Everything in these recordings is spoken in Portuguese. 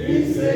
Yeah.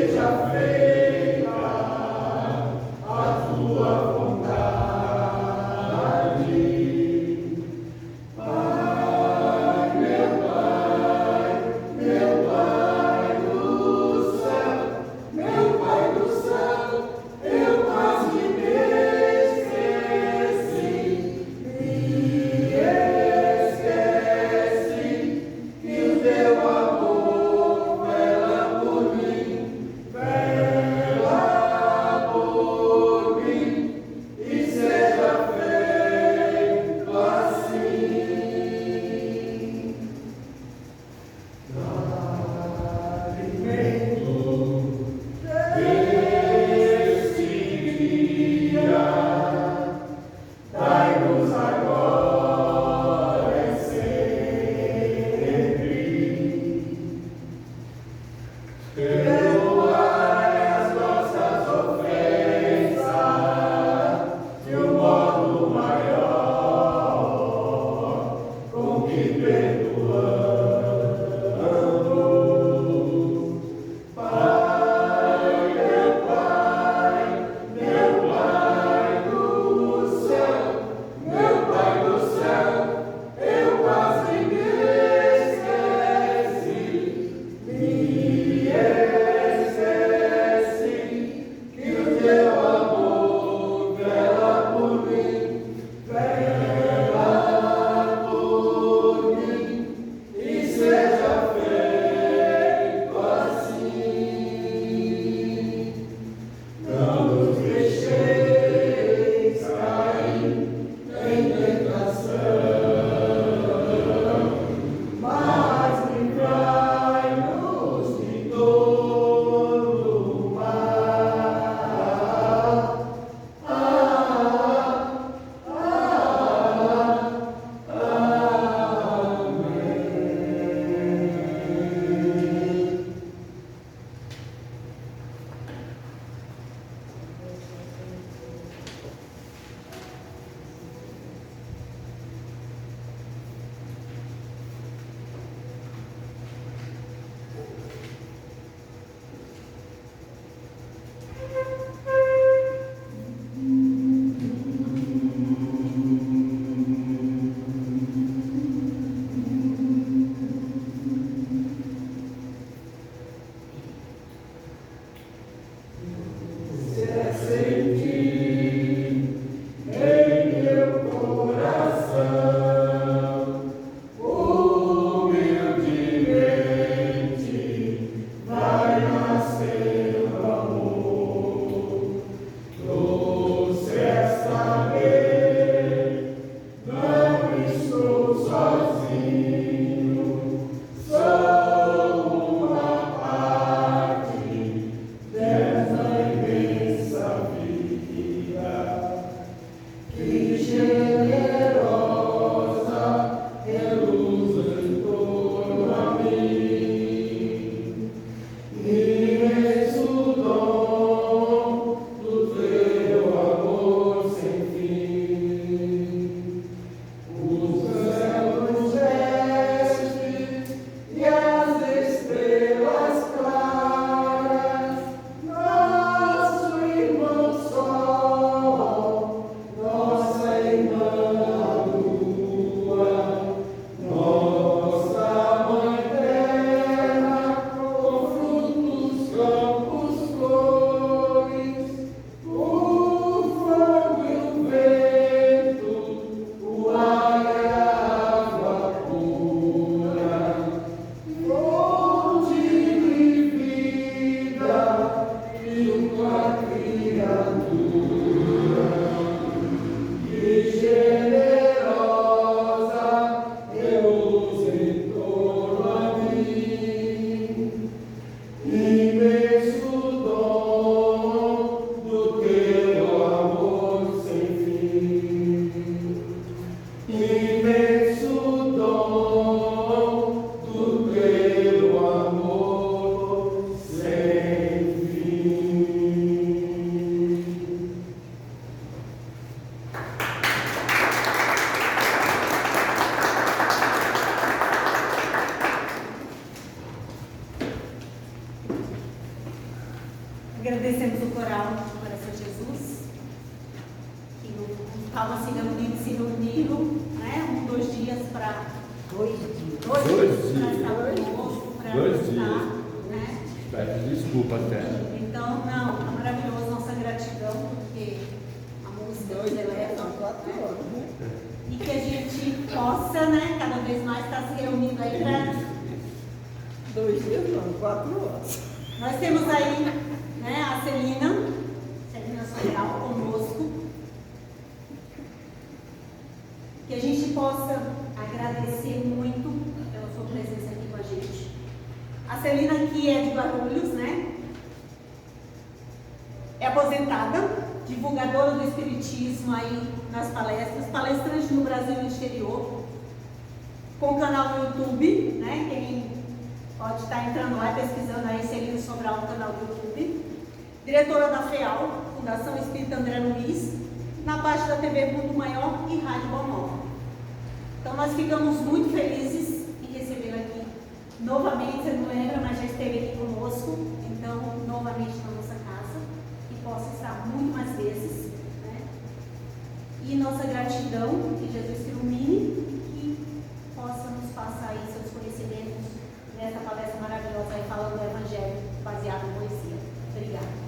Agradecemos o coral Coração Jesus, que estavam se reuniram, né? 2 dias para... 2 dias. 2 dias para estar conosco, para ajudar, né? Peço desculpa até. Então, não, é maravilhoso, nossa gratidão, porque a música nos eleva, né? E que a gente possa, né, cada vez mais estar se reunindo aí para... 2 dias não, 4 horas. Nós temos aí, né, a Celina Sobral conosco. Que a gente possa agradecer muito pela sua presença aqui com a gente. A Celina aqui é de Guarulhos, né? É aposentada, divulgadora do Espiritismo aí nas palestras, palestrante no Brasil e no exterior, com canal no YouTube, né? Quem pode estar entrando lá e pesquisando aí Celina Sobral no canal do YouTube. Diretora da FEAL, Fundação Espírita André Luiz, na parte da TV Mundo Maior e Rádio Boa Nova. Então nós ficamos muito felizes em recebê-la aqui novamente. Você não lembra, mas já esteve aqui conosco, então novamente na nossa casa, que possa estar muito mais vezes, né? E nossa gratidão, que Jesus te ilumine, que possa nos passar aí seus conhecimentos nessa palestra maravilhosa aí falando do Evangelho baseado em poesia. Obrigada.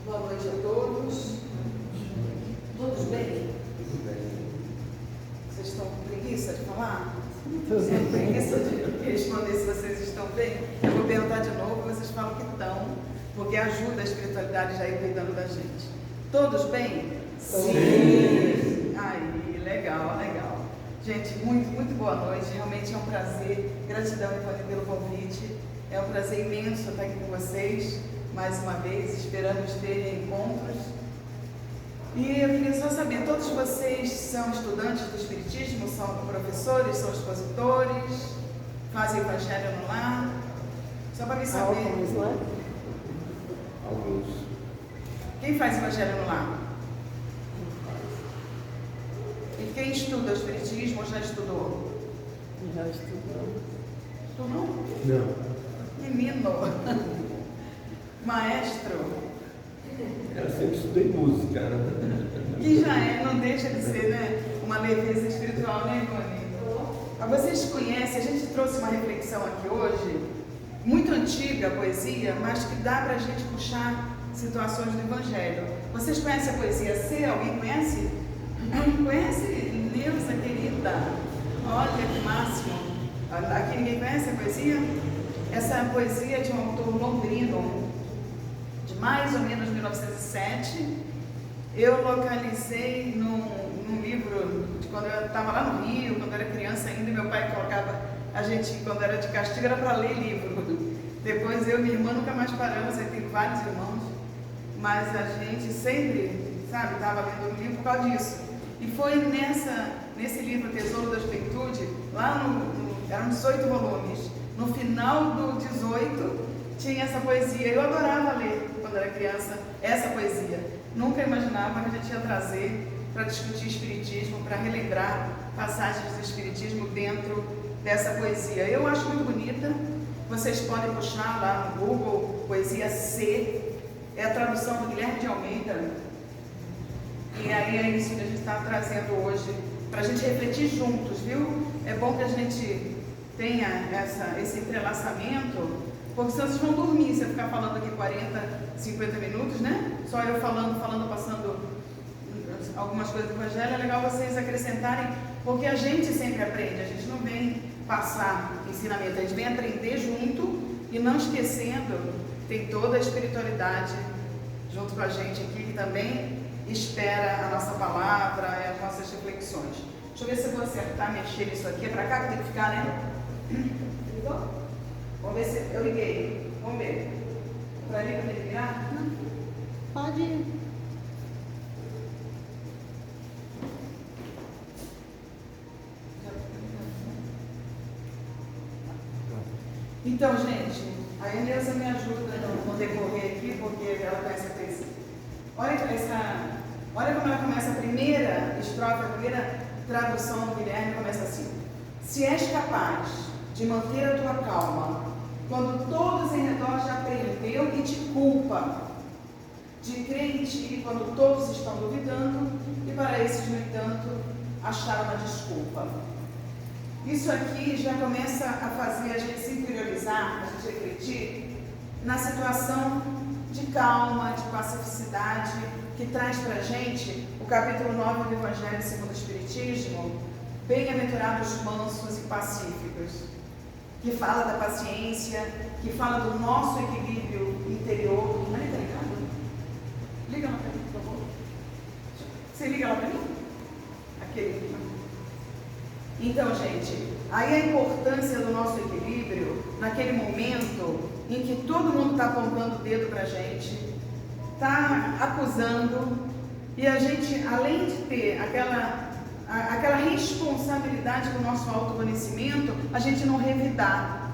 Boa noite a todos. Todos bem? Vocês estão com preguiça de falar? Sem preguiça de responder se vocês estão bem? Eu vou perguntar de novo, vocês falam que estão, porque ajuda a espiritualidade já ir cuidando da gente. Todos bem? Sim! Aí, legal, legal. Gente, muito boa noite. Realmente é um prazer. Gratidão, Ivone, pelo convite. É um prazer imenso estar aqui com vocês, mais uma vez, esperamos ter encontros. E eu queria só saber, todos vocês são estudantes do Espiritismo, são professores, são expositores, fazem Evangelho no lar? Só para me saber. Alguns, né? Alguns. Quem faz Evangelho no lar? E quem estuda o Espiritismo ou já estudou? Já estudou. Estudou? Não. Menino. Maestro. Eu sempre estudei música, né? Que já não deixa de ser, né, uma leveza espiritual, né, Ivone? Vocês conhecem, a gente trouxe uma reflexão aqui hoje, muito antiga a poesia, mas que dá para a gente puxar situações do Evangelho. Vocês conhecem a poesia C? Alguém conhece? Conhece? Neuza, querida. Olha que máximo. Aqui ninguém conhece a poesia? Essa poesia é de um autor londrino, de mais ou menos 1907. Eu localizei num livro de quando eu estava lá no Rio, quando eu era criança ainda, meu pai colocava a gente, quando era de castigo, era para ler livro. Depois eu e minha irmã nunca mais paramos, eu tenho vários irmãos, mas a gente sempre, sabe, estava lendo um livro por causa disso. E foi nesse livro Tesouro da Juventude, lá eram 18 volumes, no final do 18 tinha essa poesia. Eu adorava ler, quando era criança, essa poesia. Nunca imaginava que a gente ia trazer para discutir Espiritismo, para relembrar passagens do Espiritismo dentro dessa poesia. Eu acho muito bonita. Vocês podem puxar lá no Google, poesia C, é a tradução do Guilherme de Almeida. E aí é isso que a gente está trazendo hoje, para a gente refletir juntos, viu? É bom que a gente tenha esse entrelaçamento, porque senão vocês vão dormir se eu ficar falando aqui 40, 50 minutos, né? Só eu falando, passando algumas coisas do Evangelho. É legal vocês acrescentarem, porque a gente sempre aprende, a gente não vem passar ensinamento, a gente vem aprender junto e não esquecendo, tem toda a espiritualidade junto com a gente aqui, que também espera a nossa palavra e as nossas reflexões. Deixa eu ver se eu vou acertar, mexer isso aqui. É pra cá que tem que ficar, né? Ligou? Vamos ver se eu liguei. Vamos ver. Pra ali que eu tenho que ligar? Pode ir. Então, gente, a Neuza me ajuda no decorrer aqui, porque ela conhece a poesia. Olha Olha como ela começa a primeira estrofe, a primeira tradução do Guilherme começa assim: se és capaz de manter a tua calma, quando todos em redor já perdeu e te culpa, de crer em ti quando todos estão duvidando, e para esses, no entanto, achar uma desculpa. Isso aqui já começa a fazer a gente se interiorizar, a gente refletir na situação de calma, de pacificidade, que traz para a gente o capítulo 9 do Evangelho segundo o Espiritismo, bem-aventurados mansos e pacíficos, que fala da paciência, que fala do nosso equilíbrio interior. Não é ligado? Liga lá para mim, por favor. Você liga lá para mim? Aquele. Então, gente, aí a importância do nosso equilíbrio, naquele momento em que todo mundo está apontando o dedo para a gente, está acusando, e a gente, além de ter aquela responsabilidade com o nosso autoconhecimento, a gente não revidar.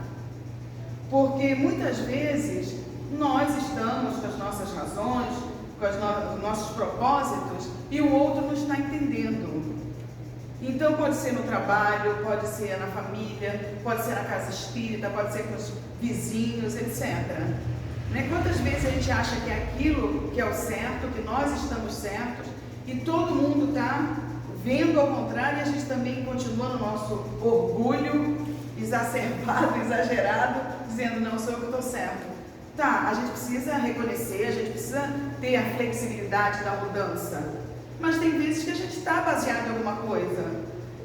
Porque muitas vezes nós estamos com as nossas razões, com os nossos propósitos, e o outro não está entendendo. Então pode ser no trabalho, pode ser na família, pode ser na casa espírita, pode ser com os vizinhos, etc. Quantas vezes a gente acha que é aquilo que é o certo, que nós estamos certos, e todo mundo está vendo ao contrário, e a gente também continua no nosso orgulho exacerbado, exagerado, dizendo, não, sou eu que estou certo. Tá, a gente precisa reconhecer, a gente precisa ter a flexibilidade da mudança, mas tem vezes que a gente está baseado em alguma coisa,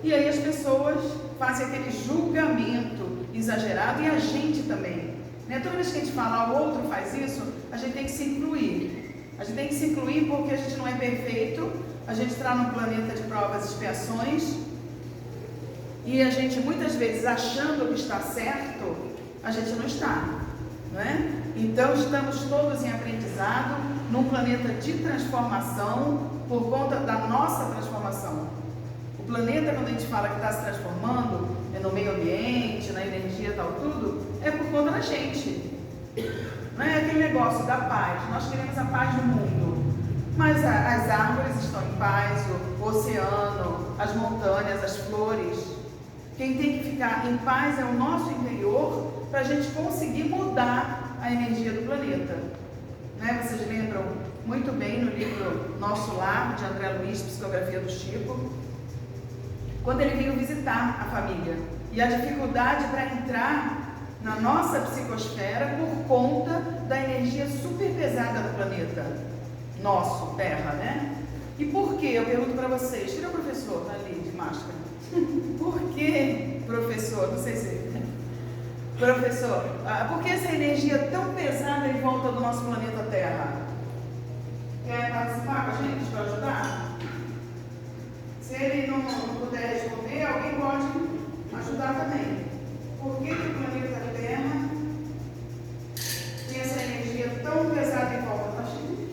e aí as pessoas fazem aquele julgamento exagerado, e a gente também. Toda vez que a gente fala, o outro faz isso, a gente tem que se incluir. A gente tem que se incluir porque a gente não é perfeito, a gente está num planeta de provas e expiações, e a gente muitas vezes achando que está certo, a gente não está, não é? Então estamos todos em aprendizado, num planeta de transformação, por conta da nossa transformação. O planeta, quando a gente fala que está se transformando, é no meio ambiente, na energia e tal, tudo, é por conta da gente. Não é aquele negócio da paz, nós queremos a paz no mundo, mas as árvores estão em paz, o oceano, as montanhas, as flores. Quem tem que ficar em paz é o nosso interior, para a gente conseguir mudar a energia do planeta. Vocês lembram muito bem no livro Nosso Lar, de André Luiz, Psicografia do Chico, quando ele veio visitar a família, e a dificuldade para entrar na nossa psicosfera por conta da energia super pesada do planeta nosso, Terra, E por que? Eu pergunto para vocês, tira o professor, tá ali de máscara. Por que, professor? Não sei se... Professor, por que essa energia tão pesada em volta do nosso planeta Terra? Quer participar com a gente para ajudar? Se ele não puder responder, alguém pode ajudar também. Por que o planeta Terra tem essa energia tão pesada em volta? Está cheio de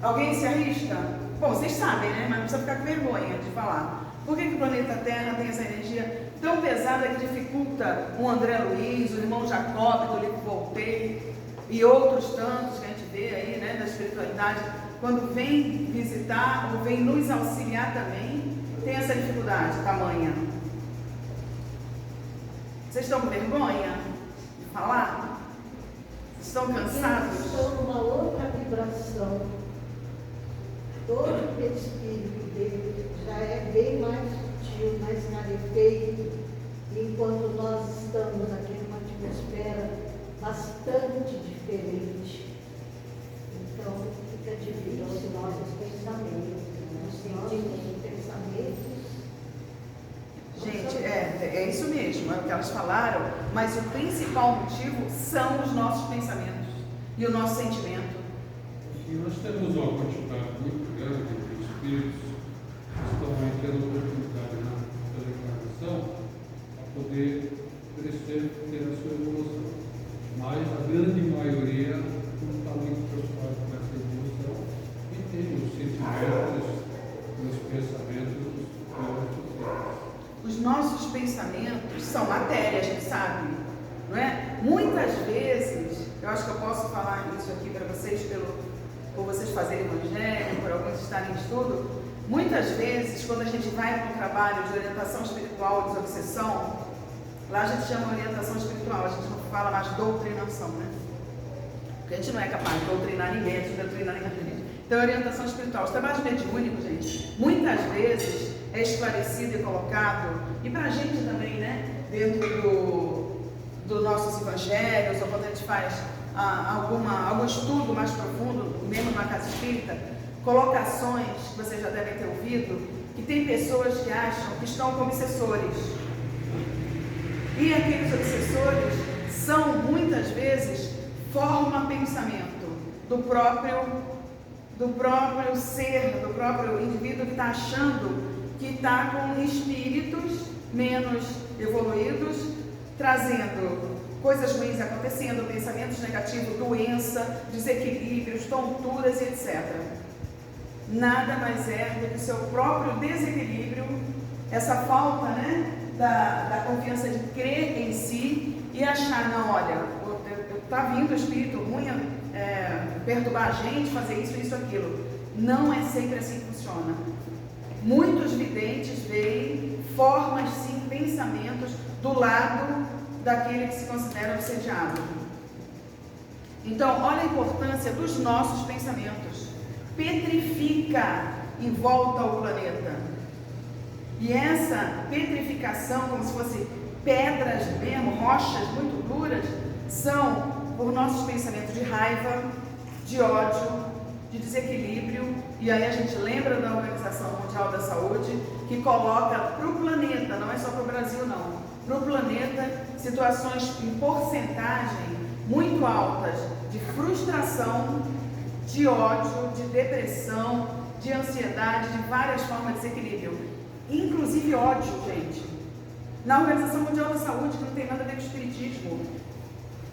Alguém se arrisca? Bom, vocês sabem, mas não precisa ficar com vergonha de falar. Por que o planeta Terra tem essa energia tão pesada que dificulta o André Luiz, o irmão Jacob do livro Voltei e outros tantos que a gente vê aí, da espiritualidade, quando vem visitar ou vem nos auxiliar também, tem essa dificuldade tamanha? Vocês estão com vergonha de falar? Estão cansados? Estão numa outra vibração. Todo o espírito dele já é bem mais sutil, mais rarefeito, enquanto nós estamos aqui numa atmosfera bastante diferente. Então, fica difícil os nossos pensamentos, os sentimentos e pensamentos. Gente, é isso mesmo, é o que elas falaram, mas o principal motivo são os nossos pensamentos e o nosso sentimento. E nós temos uma quantidade muito grande de espíritos que estão aí tendo oportunidade na reencarnação para poder crescer, ter a sua evolução. Mas a grande maioria não está muito preocupada com essa evolução e tem os sentimentos, os pensamentos Os nossos pensamentos são matéria, a gente sabe, não é? Muitas vezes, eu acho que eu posso falar isso isso aqui para vocês, por vocês fazerem evangelho, por alguns estarem em estudo. Muitas vezes, quando a gente vai para um trabalho de orientação espiritual, desobsessão, lá a gente chama orientação espiritual, a gente não fala mais doutrinação, né? Porque a gente não é capaz de doutrinar ninguém, de doutrinar ninguém. Então, orientação espiritual. Os trabalhos mediúnicos, gente, muitas vezes é esclarecido e colocado, e para a gente também, né, dentro dos nossos evangelhos, ou quando a gente faz algum estudo mais profundo, mesmo na casa espírita, colocações que vocês já devem ter ouvido, que tem pessoas que acham que estão como obsessores. E aqueles obsessores são, muitas vezes, forma-pensamento do próprio ser, do próprio indivíduo que está achando que está com espíritos menos evoluídos, trazendo coisas ruins acontecendo, pensamentos negativos, doença, desequilíbrios, tonturas, etc. Nada mais é do que o seu próprio desequilíbrio, essa falta, né, da confiança de crer em si e achar, não, olha, está vindo o espírito ruim perturbar a gente, fazer isso, aquilo. Não é sempre assim que funciona. Muitos videntes veem formas, sim, pensamentos do lado daquele que se considera obsediado. Então, olha a importância dos nossos pensamentos. Petrifica em volta ao planeta. E essa petrificação, como se fossem pedras mesmo, rochas muito duras, são por nossos pensamentos de raiva, de ódio, de desequilíbrio. E aí a gente lembra da Organização Mundial da Saúde, que coloca para o planeta, não é só para o Brasil não, para o planeta, situações em porcentagem muito altas de frustração, de ódio, de depressão, de ansiedade, de várias formas de desequilíbrio. Inclusive ódio, gente. Na Organização Mundial da Saúde, que não tem nada a ver com o espiritismo.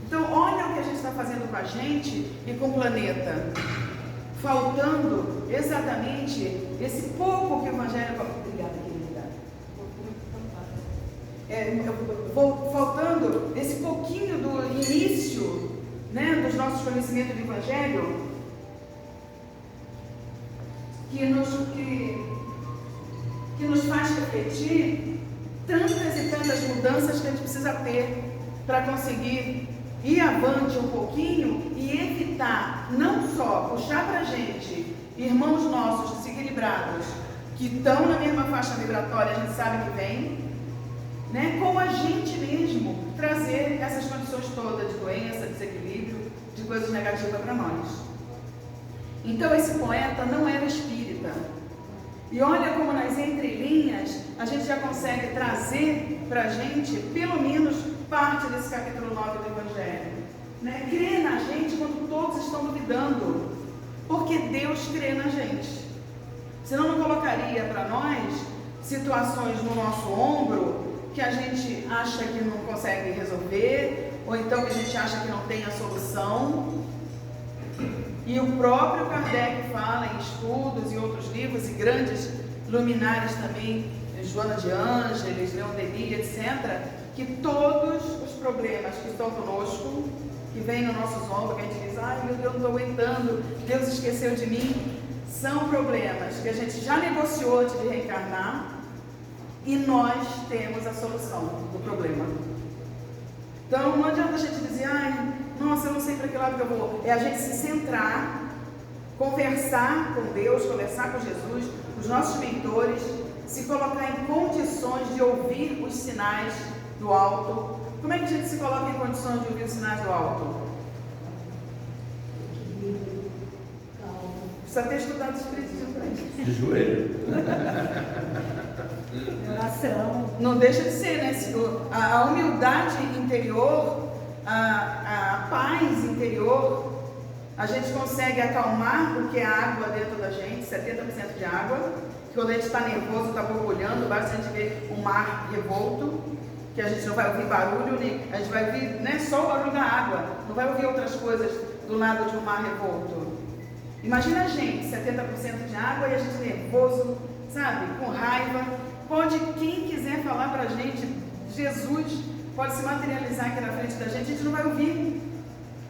Então, olha o que a gente está fazendo com a gente e com o planeta. Faltando exatamente esse pouco que o Evangelho... Obrigada, querida. Faltando esse pouquinho do início, né, dos nossos conhecimentos do Evangelho, que nos faz refletir tantas e tantas mudanças que a gente precisa ter para conseguir ir avante um pouquinho e evitar, não só puxar para a gente irmãos nossos desequilibrados, que estão na mesma faixa vibratória, a gente sabe que vem, né, como a gente mesmo trazer essas condições todas de doença, desequilíbrio, de coisas negativas para nós. Então esse poeta não era espírita. E olha como nas entrelinhas a gente já consegue trazer para a gente, pelo menos, parte desse capítulo 9 do Evangelho. Né? Crê na gente quando todos estão duvidando, porque Deus crê na gente. Senão não colocaria para nós situações no nosso ombro que a gente acha que não consegue resolver, ou então que a gente acha que não tem a solução. E o próprio Kardec fala em estudos e outros livros, e grandes luminares também, Joana de Ângeles, Leon Denis, etc., que todos os problemas que estão conosco, que vêm nos nossos ombros, que a gente diz, ai meu Deus, não estou aguentando, Deus esqueceu de mim, são problemas que a gente já negociou antes de reencarnar, e nós temos a solução do problema. Então não adianta a gente dizer, ai, nossa, eu não sei para que lado que eu vou. É a gente se centrar, conversar com Deus, conversar com Jesus, os nossos mentores, se colocar em condições de ouvir os sinais do alto. Como é que a gente se coloca em condições de ouvir os sinais do alto? Equilíbrio, calma. Precisa ter estudado espiritismo para isso. De joelho. Oração. Não deixa de ser, né? A humildade interior, a paz interior, a gente consegue acalmar o que é água dentro da gente, 70% de água. Quando a gente está nervoso, está borbulhando, basta a gente ver o mar revolto, que a gente não vai ouvir barulho, a gente vai ouvir, né, só o barulho da água, não vai ouvir outras coisas do lado de um mar revolto. Imagina a gente, 70% de água e a gente nervoso, sabe, com raiva. Pode, quem quiser falar para a gente, Jesus pode se materializar aqui na frente da gente não vai ouvir.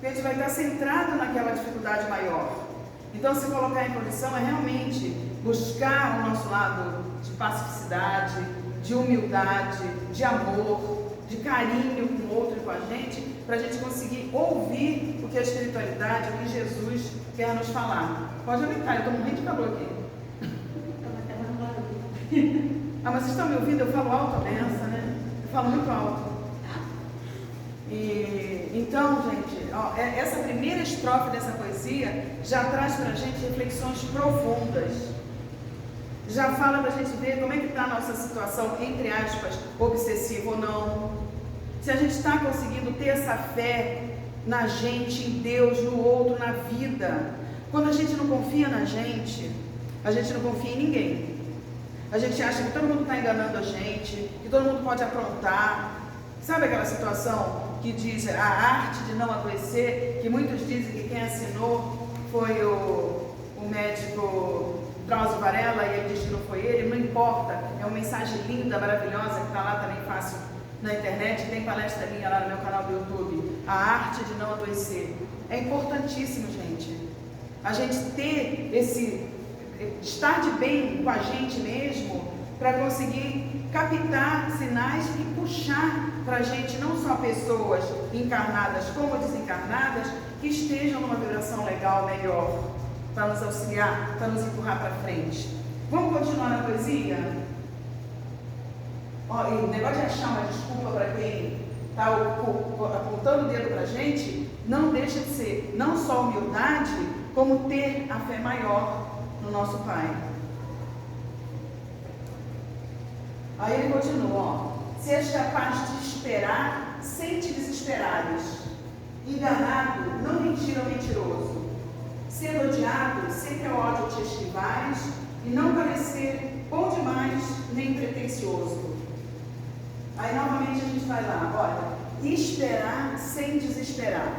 porque a gente vai estar centrado naquela dificuldade maior. Então, se colocar em condição é realmente buscar o nosso lado de pacificidade, de humildade, de amor, de carinho com o outro e com a gente, para a gente conseguir ouvir o que a espiritualidade, o que Jesus quer nos falar. Pode aumentar, eu estou morrendo de calor aqui. Ah, mas vocês estão me ouvindo? Eu falo alto a benção, né? Eu falo muito alto. Então, gente, ó, essa primeira estrofe dessa poesia já traz para a gente reflexões profundas. Já fala para a gente ver como é que está a nossa situação, entre aspas, obsessiva ou não. Se a gente está conseguindo ter essa fé na gente, em Deus, no outro, na vida. Quando a gente não confia na gente, a gente não confia em ninguém. A gente acha que todo mundo está enganando a gente, que todo mundo pode aprontar. Sabe aquela situação que diz a arte de não adoecer, que muitos dizem que quem assinou foi o médico Drauzio Varela, e ele diz que não foi ele, não importa, é uma mensagem linda, maravilhosa, que está lá também fácil na internet, tem palestra minha lá no meu canal do YouTube, a arte de não adoecer. É importantíssimo, gente, a gente ter estar de bem com a gente mesmo, para conseguir captar sinais e puxar para a gente não só pessoas encarnadas como desencarnadas, que estejam numa vibração legal, melhor, para nos auxiliar, para nos empurrar para frente. Vamos continuar na poesia? Ó, e o negócio de achar uma desculpa para quem está apontando o dedo para a gente, não deixa de ser não só humildade, como ter a fé maior no nosso Pai. Aí ele continua, ó. Se és capaz de esperar sem te desesperares, enganado, não mentir ao mentiroso, ser odiado, sem que ao ódio te esquivares, e não parecer bom demais nem pretensioso. Aí novamente a gente vai lá, olha, esperar sem desesperar.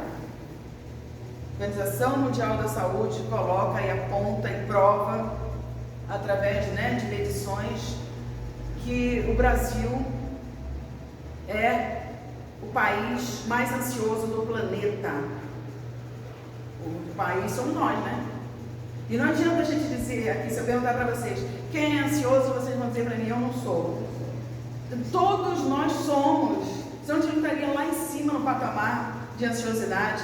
A Organização Mundial da Saúde coloca e aponta e prova, através de medições, que o Brasil é o país mais ansioso do planeta. O país somos nós, né? E não adianta a gente dizer aqui, se eu perguntar para vocês, quem é ansioso, vocês vão dizer para mim, eu não sou. Todos nós somos. Senão a gente não estaria lá em cima no patamar de ansiosidade.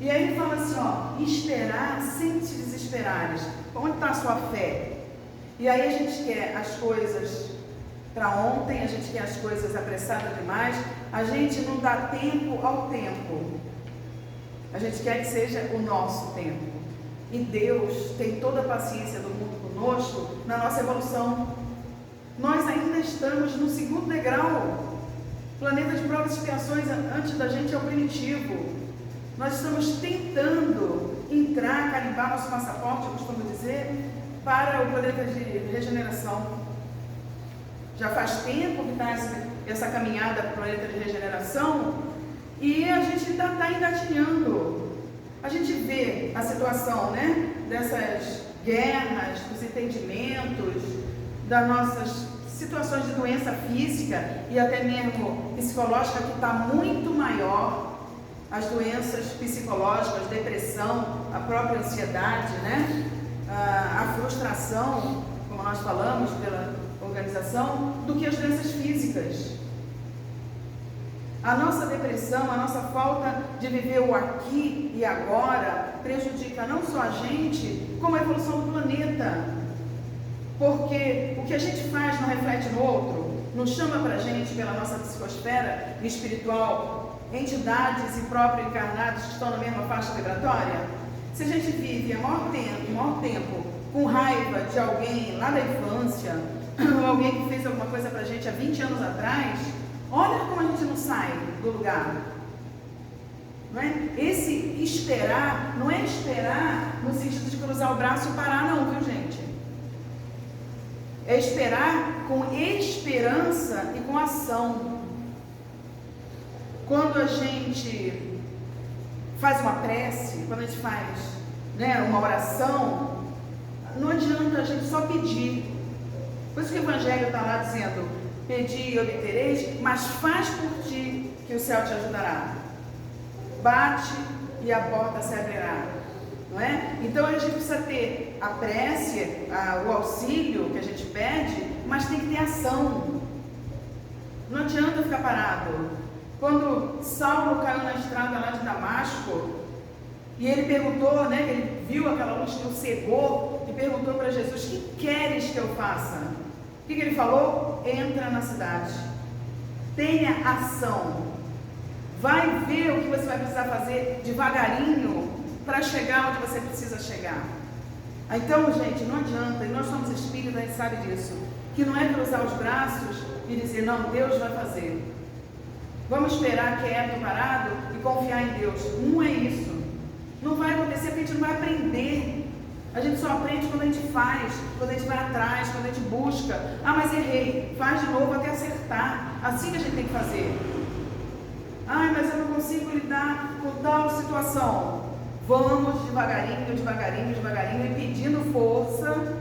E aí ele fala assim, ó, esperar sem te desesperares. Onde está a sua fé? E aí a gente quer as coisas para ontem, a gente quer as coisas apressadas demais, a gente não dá tempo ao tempo. A gente quer que seja o nosso tempo. E Deus tem toda a paciência do mundo conosco na nossa evolução. Nós ainda estamos no segundo degrau. O planeta de provas e expiações antes da gente é o primitivo. Nós estamos tentando entrar, carimbar nosso passaporte, eu costumo dizer, para o planeta de regeneração. Já faz tempo que está essa caminhada para o planeta de regeneração e a gente ainda está engatinhando. A gente vê a situação, dessas guerras, dos entendimentos, das nossas situações de doença física e até mesmo psicológica, que está muito maior. As doenças psicológicas, depressão, a própria ansiedade, a frustração, como nós falamos pela organização, do que as doenças físicas. A nossa depressão, a nossa falta de viver o aqui e agora prejudica não só a gente, como a evolução do planeta. Porque o que a gente faz não reflete no outro, não chama para a gente, pela nossa psicosfera espiritual, entidades e próprios encarnados que estão na mesma faixa vibratória. Se a gente vive o maior tempo com raiva de alguém lá da infância, ou alguém que fez alguma coisa para a gente há 20 anos atrás, olha como a gente não sai do lugar. Não é? Esse esperar, não é esperar no sentido de cruzar o braço e parar, não, viu, gente? É esperar com esperança e com ação. Quando a gente faz uma prece, quando a gente faz uma oração, não adianta a gente só pedir. Por isso que o Evangelho está lá dizendo, pedi e obtereis, mas faz por ti que o céu te ajudará. Bate e a porta se abrirá. Não é? Então a gente precisa ter a prece, o auxílio que a gente pede, mas tem que ter ação. Não adianta ficar parado. Quando Saulo caiu na estrada lá de Damasco, e ele perguntou, né, ele viu aquela luz que o cegou, e perguntou para Jesus: o que queres que eu faça? O que ele falou? Entra na cidade, tenha ação, vai ver o que você vai precisar fazer devagarinho, para chegar onde você precisa chegar. Então, gente, não adianta, e nós somos espíritas, a gente sabe disso, que não é cruzar os braços e dizer, não, Deus vai fazer. Vamos esperar quieto, parado e confiar em Deus. Não é isso. Não vai acontecer porque a gente não vai aprender. A gente só aprende quando a gente faz, quando a gente vai atrás, quando a gente busca. Ah, mas errei. Faz de novo até acertar. Assim que a gente tem que fazer. Ah, mas eu não consigo lidar com tal situação. Vamos devagarinho, devagarinho, devagarinho, e pedindo força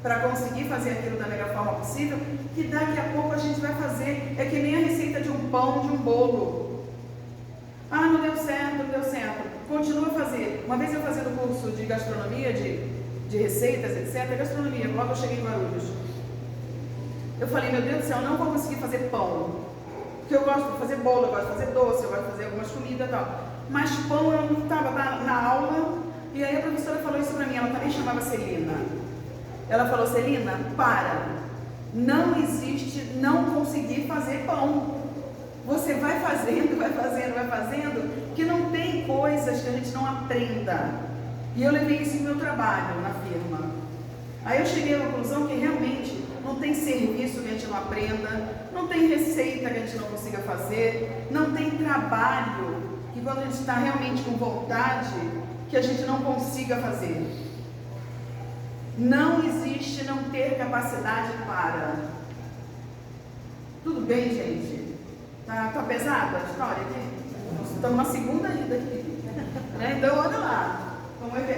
para conseguir fazer aquilo da melhor forma possível, que daqui a pouco a gente vai fazer. É que nem a receita de um pão, de um bolo. Ah, não deu certo, não deu certo. Continua a fazer. Uma vez eu fazendo curso de gastronomia, de receitas, etc. Gastronomia, logo eu cheguei em Guarulhos. Eu falei, meu Deus do céu, eu não vou conseguir fazer pão. Porque eu gosto de fazer bolo, eu gosto de fazer doce, eu gosto de fazer algumas comidas e tal. Mas pão eu não estava na aula, e aí a professora falou isso para mim, ela também chamava Celina. Ela falou, Celina, para, não existe não conseguir fazer pão. Você vai fazendo, vai fazendo, vai fazendo, que não tem coisas que a gente não aprenda. E eu levei isso no meu trabalho, na firma. Aí eu cheguei à conclusão que realmente não tem serviço que a gente não aprenda, não tem receita que a gente não consiga fazer, não tem trabalho que quando a gente está realmente com vontade, que a gente não consiga fazer. Não existe não ter capacidade para. Tudo bem, gente? Tá pesada a história aqui? Estamos na segunda ida aqui. Né? Então, olha lá.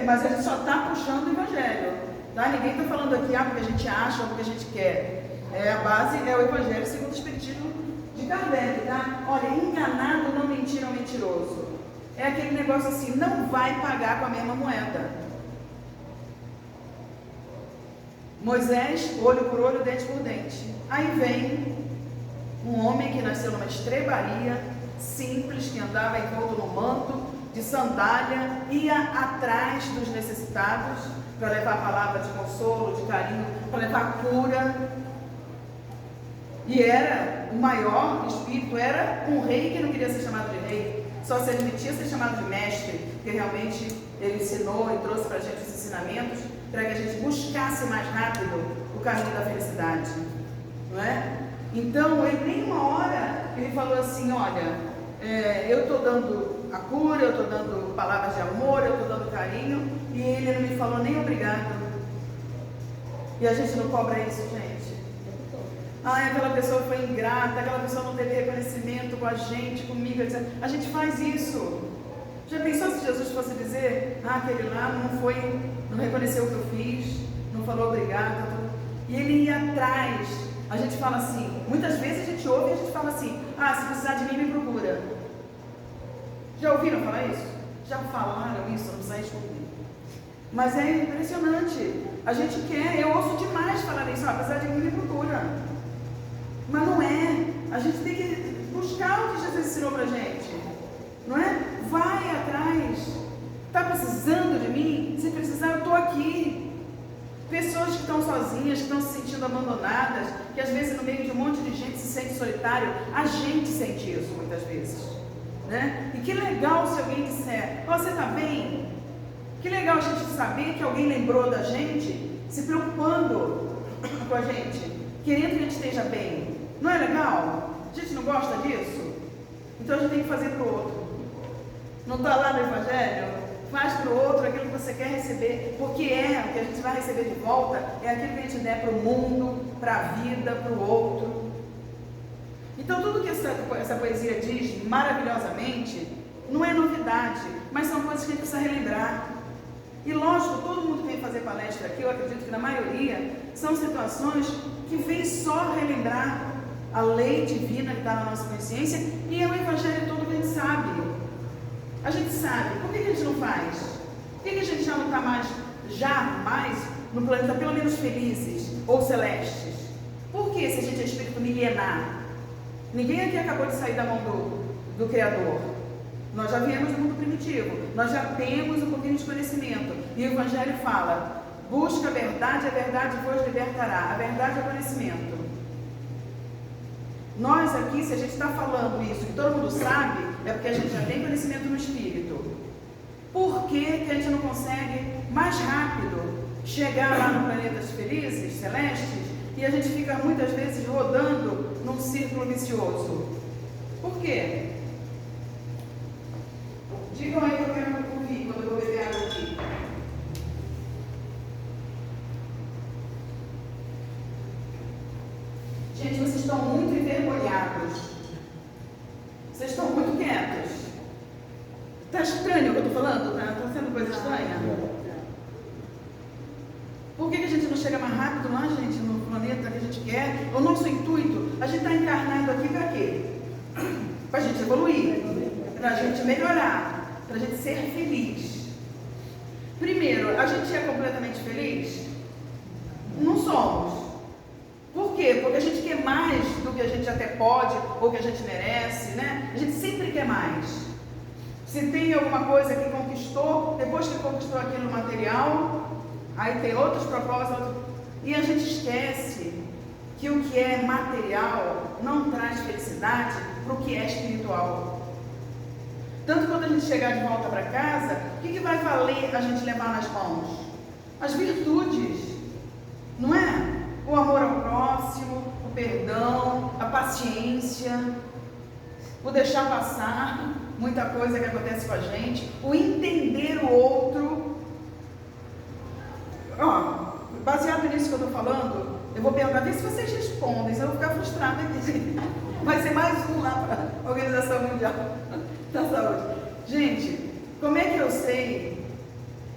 Mas a gente só está puxando o Evangelho. Tá? Ninguém está falando aqui, porque a gente acha ou porque a gente quer. A base é o Evangelho segundo o Espiritismo de Kardec, tá? Olha, enganado não mentir ao mentiroso. É aquele negócio assim, não vai pagar com a mesma moeda. Moisés, olho por olho, dente por dente. Aí vem um homem que nasceu numa estrebaria, simples, que andava envolto no manto, de sandália, ia atrás dos necessitados, para levar a palavra de consolo, de carinho, para levar cura. E era o maior espírito, era um rei que não queria ser chamado de rei, só se admitia ser chamado de mestre, porque realmente ele ensinou e trouxe para a gente os ensinamentos, para que a gente buscasse mais rápido o caminho da felicidade, não é? Então, ele nem uma hora, ele falou assim, olha, eu estou dando a cura, eu estou dando palavras de amor, eu estou dando carinho, e ele não me falou nem obrigado. E a gente não cobra isso, gente. Aquela pessoa foi ingrata, aquela pessoa não teve reconhecimento com a gente, comigo, etc. A gente faz isso. Já pensou se Jesus fosse dizer, aquele lá não reconheceu o que eu fiz, não falou obrigado, e ele ia atrás. A gente fala assim, muitas vezes a gente ouve e a gente fala assim, se precisar de mim, me procura. Já ouviram falar isso? Já falaram isso, não precisa responder. Mas é impressionante. A gente quer, eu ouço demais falar isso, precisar de mim, me procura. Mas não é. A gente tem que buscar o que Jesus ensinou pra gente. Não é? Vai atrás. Está precisando de mim? Se precisar, eu estou aqui. Pessoas que estão sozinhas, que estão se sentindo abandonadas, que às vezes no meio de um monte de gente se sente solitário. A gente sente isso muitas vezes, né? E que legal se alguém disser, você está bem? Que legal a gente saber que alguém lembrou da gente, se preocupando com a gente, querendo que a gente esteja bem. Não é legal? A gente não gosta disso? Então a gente tem que fazer para o outro. Não está lá no Evangelho? Faz para o outro aquilo que você quer receber, porque o que a gente vai receber de volta é aquilo que a gente der para o mundo, para a vida, para o outro. Então tudo que essa poesia diz maravilhosamente não é novidade, mas são coisas que a gente precisa relembrar. E lógico, todo mundo que vem fazer palestra aqui, eu acredito que na maioria, são situações que vem só relembrar a lei divina que está na nossa consciência, e é o Evangelho todo que a gente sabe. A gente sabe. Por que a gente não faz? Por que a gente já não está mais no planeta, pelo menos felizes ou celestes? Por que se a gente é espírito milenar? Ninguém aqui acabou de sair da mão do Criador. Nós já viemos do mundo primitivo. Nós já temos um pouquinho de conhecimento. E o Evangelho fala: busca a verdade vos libertará. A verdade é o conhecimento. Nós aqui, se a gente está falando isso, que todo mundo sabe, é porque a gente já tem conhecimento no Espírito. Por que a gente não consegue mais rápido chegar lá no planeta dos felizes, celestes, e a gente fica muitas vezes rodando num círculo vicioso? Por quê? Digam aí que eu quero ouvir quando eu vou beber água aqui. Gente, vocês estão muito envergonhados. Vocês estão muito quietos. Está estranho o que eu estou falando? Está sendo coisa estranha? Por que a gente não chega mais rápido lá, gente, no planeta que a gente quer? O nosso intuito, a gente está encarnado aqui para quê? Para a gente evoluir, para a gente melhorar, para a gente ser feliz. Primeiro, a gente é completamente feliz? Não somos. Por quê? Porque a gente quer mais do que a gente até pode ou que a gente merece, né? A gente sempre quer mais. Se tem alguma coisa que conquistou, depois que conquistou aquilo material, aí tem outros propósitos. E a gente esquece que o que é material não traz felicidade para o que é espiritual. Tanto quando a gente chegar de volta para casa, o que vai valer a gente levar nas mãos? As virtudes, não é? O amor ao próximo, o perdão, a paciência, o deixar passar muita coisa que acontece com a gente, o entender o outro. Baseado nisso que eu estou falando, eu vou perguntar, vê se vocês respondem, senão eu vou ficar frustrada aqui. Vai ser mais um lá para a Organização Mundial da Saúde. Gente, como é que eu sei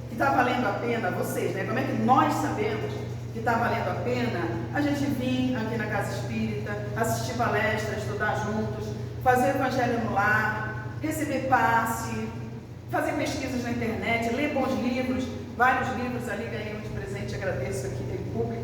que está valendo a pena, vocês, né? Como é que nós sabemos que está valendo a pena a gente vir aqui na Casa Espírita, assistir palestras, estudar juntos, fazer o Evangelho no lar, receber passe, fazer pesquisas na internet, ler bons livros, vários livros ali, ganhei um de presente, agradeço aqui em público.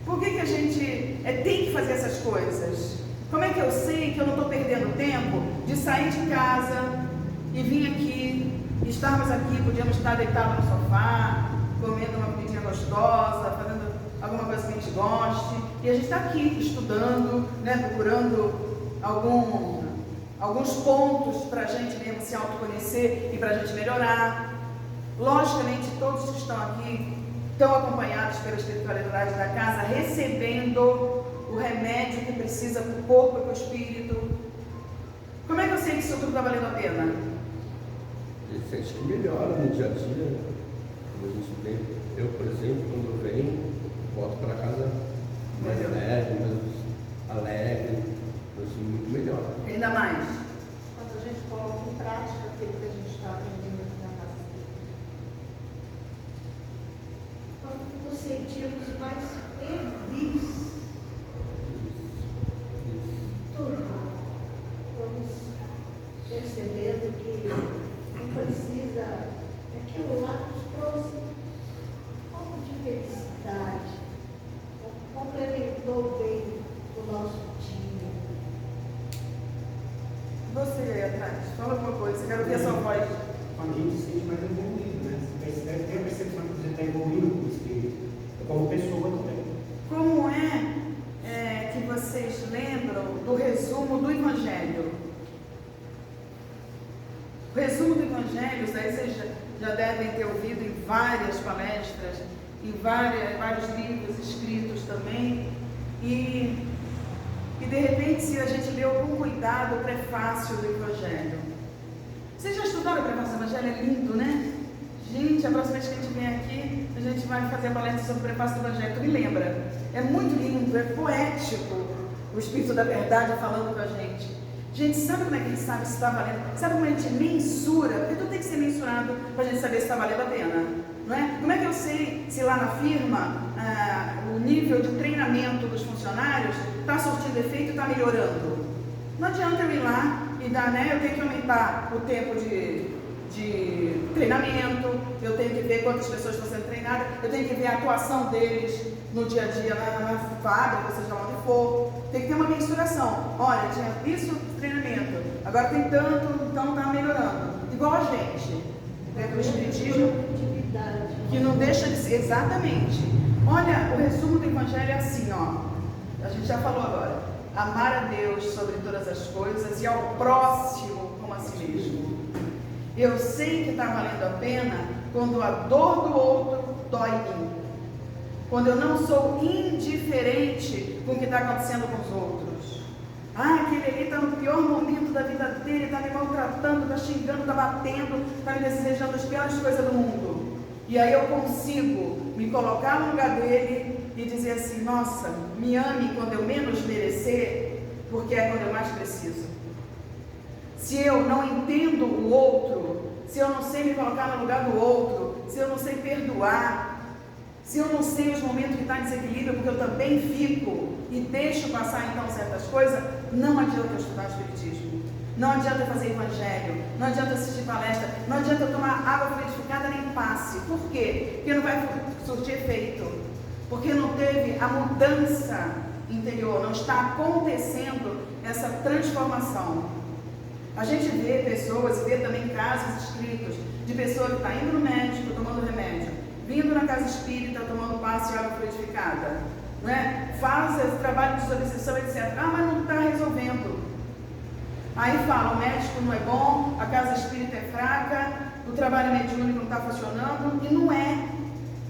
Por que a gente tem que fazer essas coisas? Como é que eu sei que eu não estou perdendo tempo de sair de casa e vir aqui, estarmos aqui, podíamos estar deitados no sofá, comendo uma comidinha gostosa, fazendo alguma coisa que a gente goste, e a gente está aqui estudando, né, procurando alguns pontos para a gente mesmo se autoconhecer e para a gente melhorar. Logicamente, todos que estão aqui estão acompanhados pela espiritualidade da casa, recebendo o remédio que precisa para o corpo e para o espírito. Como é que eu sei que isso tudo está valendo a pena? Ele sente que melhora no dia a dia. Quando a gente vem, eu, por exemplo, quando eu venho, volto para casa mais leve, mais alegre, assim, muito melhor. Ainda mais. Quando a gente coloca em prática aquilo que a gente está aprendendo aqui na casa. Quando nos sentimos mais felizes. Tudo. Vamos percebendo que não precisa, aquilo lá nos trouxe um pouco de felicidade, complementou bem o nosso dia. Você aí atrás, fala alguma coisa, quero ver a sua voz. Quando a gente se sente mais envolvido, né? Você deve ter a percepção que você está envolvido com o espírito, como pessoa também. Como é que vocês lembram do resumo do Evangelho? O resumo do Evangelho, isso aí vocês já devem ter ouvido em várias palestras, em vários livros escritos também. E de repente, se a gente lê com cuidado o prefácio do Evangelho. Vocês já estudaram o prefácio do Evangelho? É lindo, né? Gente, a próxima vez que a gente vem aqui, a gente vai fazer a palestra sobre o prefácio do Evangelho. Tu me lembra? É muito lindo, é poético o Espírito da Verdade falando com a gente. Gente, sabe como é que a gente sabe se está valendo? Sabe como a gente mensura? Porque tudo tem que ser mensurado para a gente saber se está valendo a pena. Não é? Como é que eu sei se lá na firma o nível de treinamento dos funcionários está surtindo efeito e está melhorando? Não adianta eu ir lá e dar, né? Eu tenho que aumentar o tempo de de treinamento, eu tenho que ver quantas pessoas estão sendo treinadas, eu tenho que ver a atuação deles no dia a dia na fábrica, seja lá onde for. Tem que ter uma mensuração. Olha, tinha isso de treinamento, agora tem tanto, então está melhorando. Igual a gente, dentro do Espiritismo, que não deixa de ser, exatamente. Olha, o resumo do Evangelho é assim, ó. A gente já falou agora. Amar a Deus sobre todas as coisas e ao próximo como a si mesmo. Eu sei que está valendo a pena quando a dor do outro dói em mim. Quando eu não sou indiferente com o que está acontecendo com os outros. Ah, aquele ali está no pior momento da vida dele, está me maltratando, está xingando, está batendo, está me desejando as piores coisas do mundo. E aí eu consigo me colocar no lugar dele e dizer assim, nossa, me ame quando eu menos merecer, porque é quando eu mais preciso. Se eu não entendo o outro, se eu não sei me colocar no lugar do outro, se eu não sei perdoar, se eu não sei os momentos que está em desequilíbrio, porque eu também fico e deixo passar então certas coisas, não adianta eu estudar Espiritismo, não adianta eu fazer Evangelho, não adianta eu assistir palestra, não adianta eu tomar água fluidificada nem passe. Por quê? Porque não vai surtir efeito, porque não teve a mudança interior, não está acontecendo essa transformação. A gente vê pessoas, vê também casos escritos de pessoa que está indo no médico, tomando remédio, vindo na casa espírita, tomando passe e água fluidificada, né? Faz esse trabalho de obsessão, etc. Ah, mas não está resolvendo. Aí fala, o médico não é bom, a casa espírita é fraca, o trabalho mediúnico não está funcionando, e não é.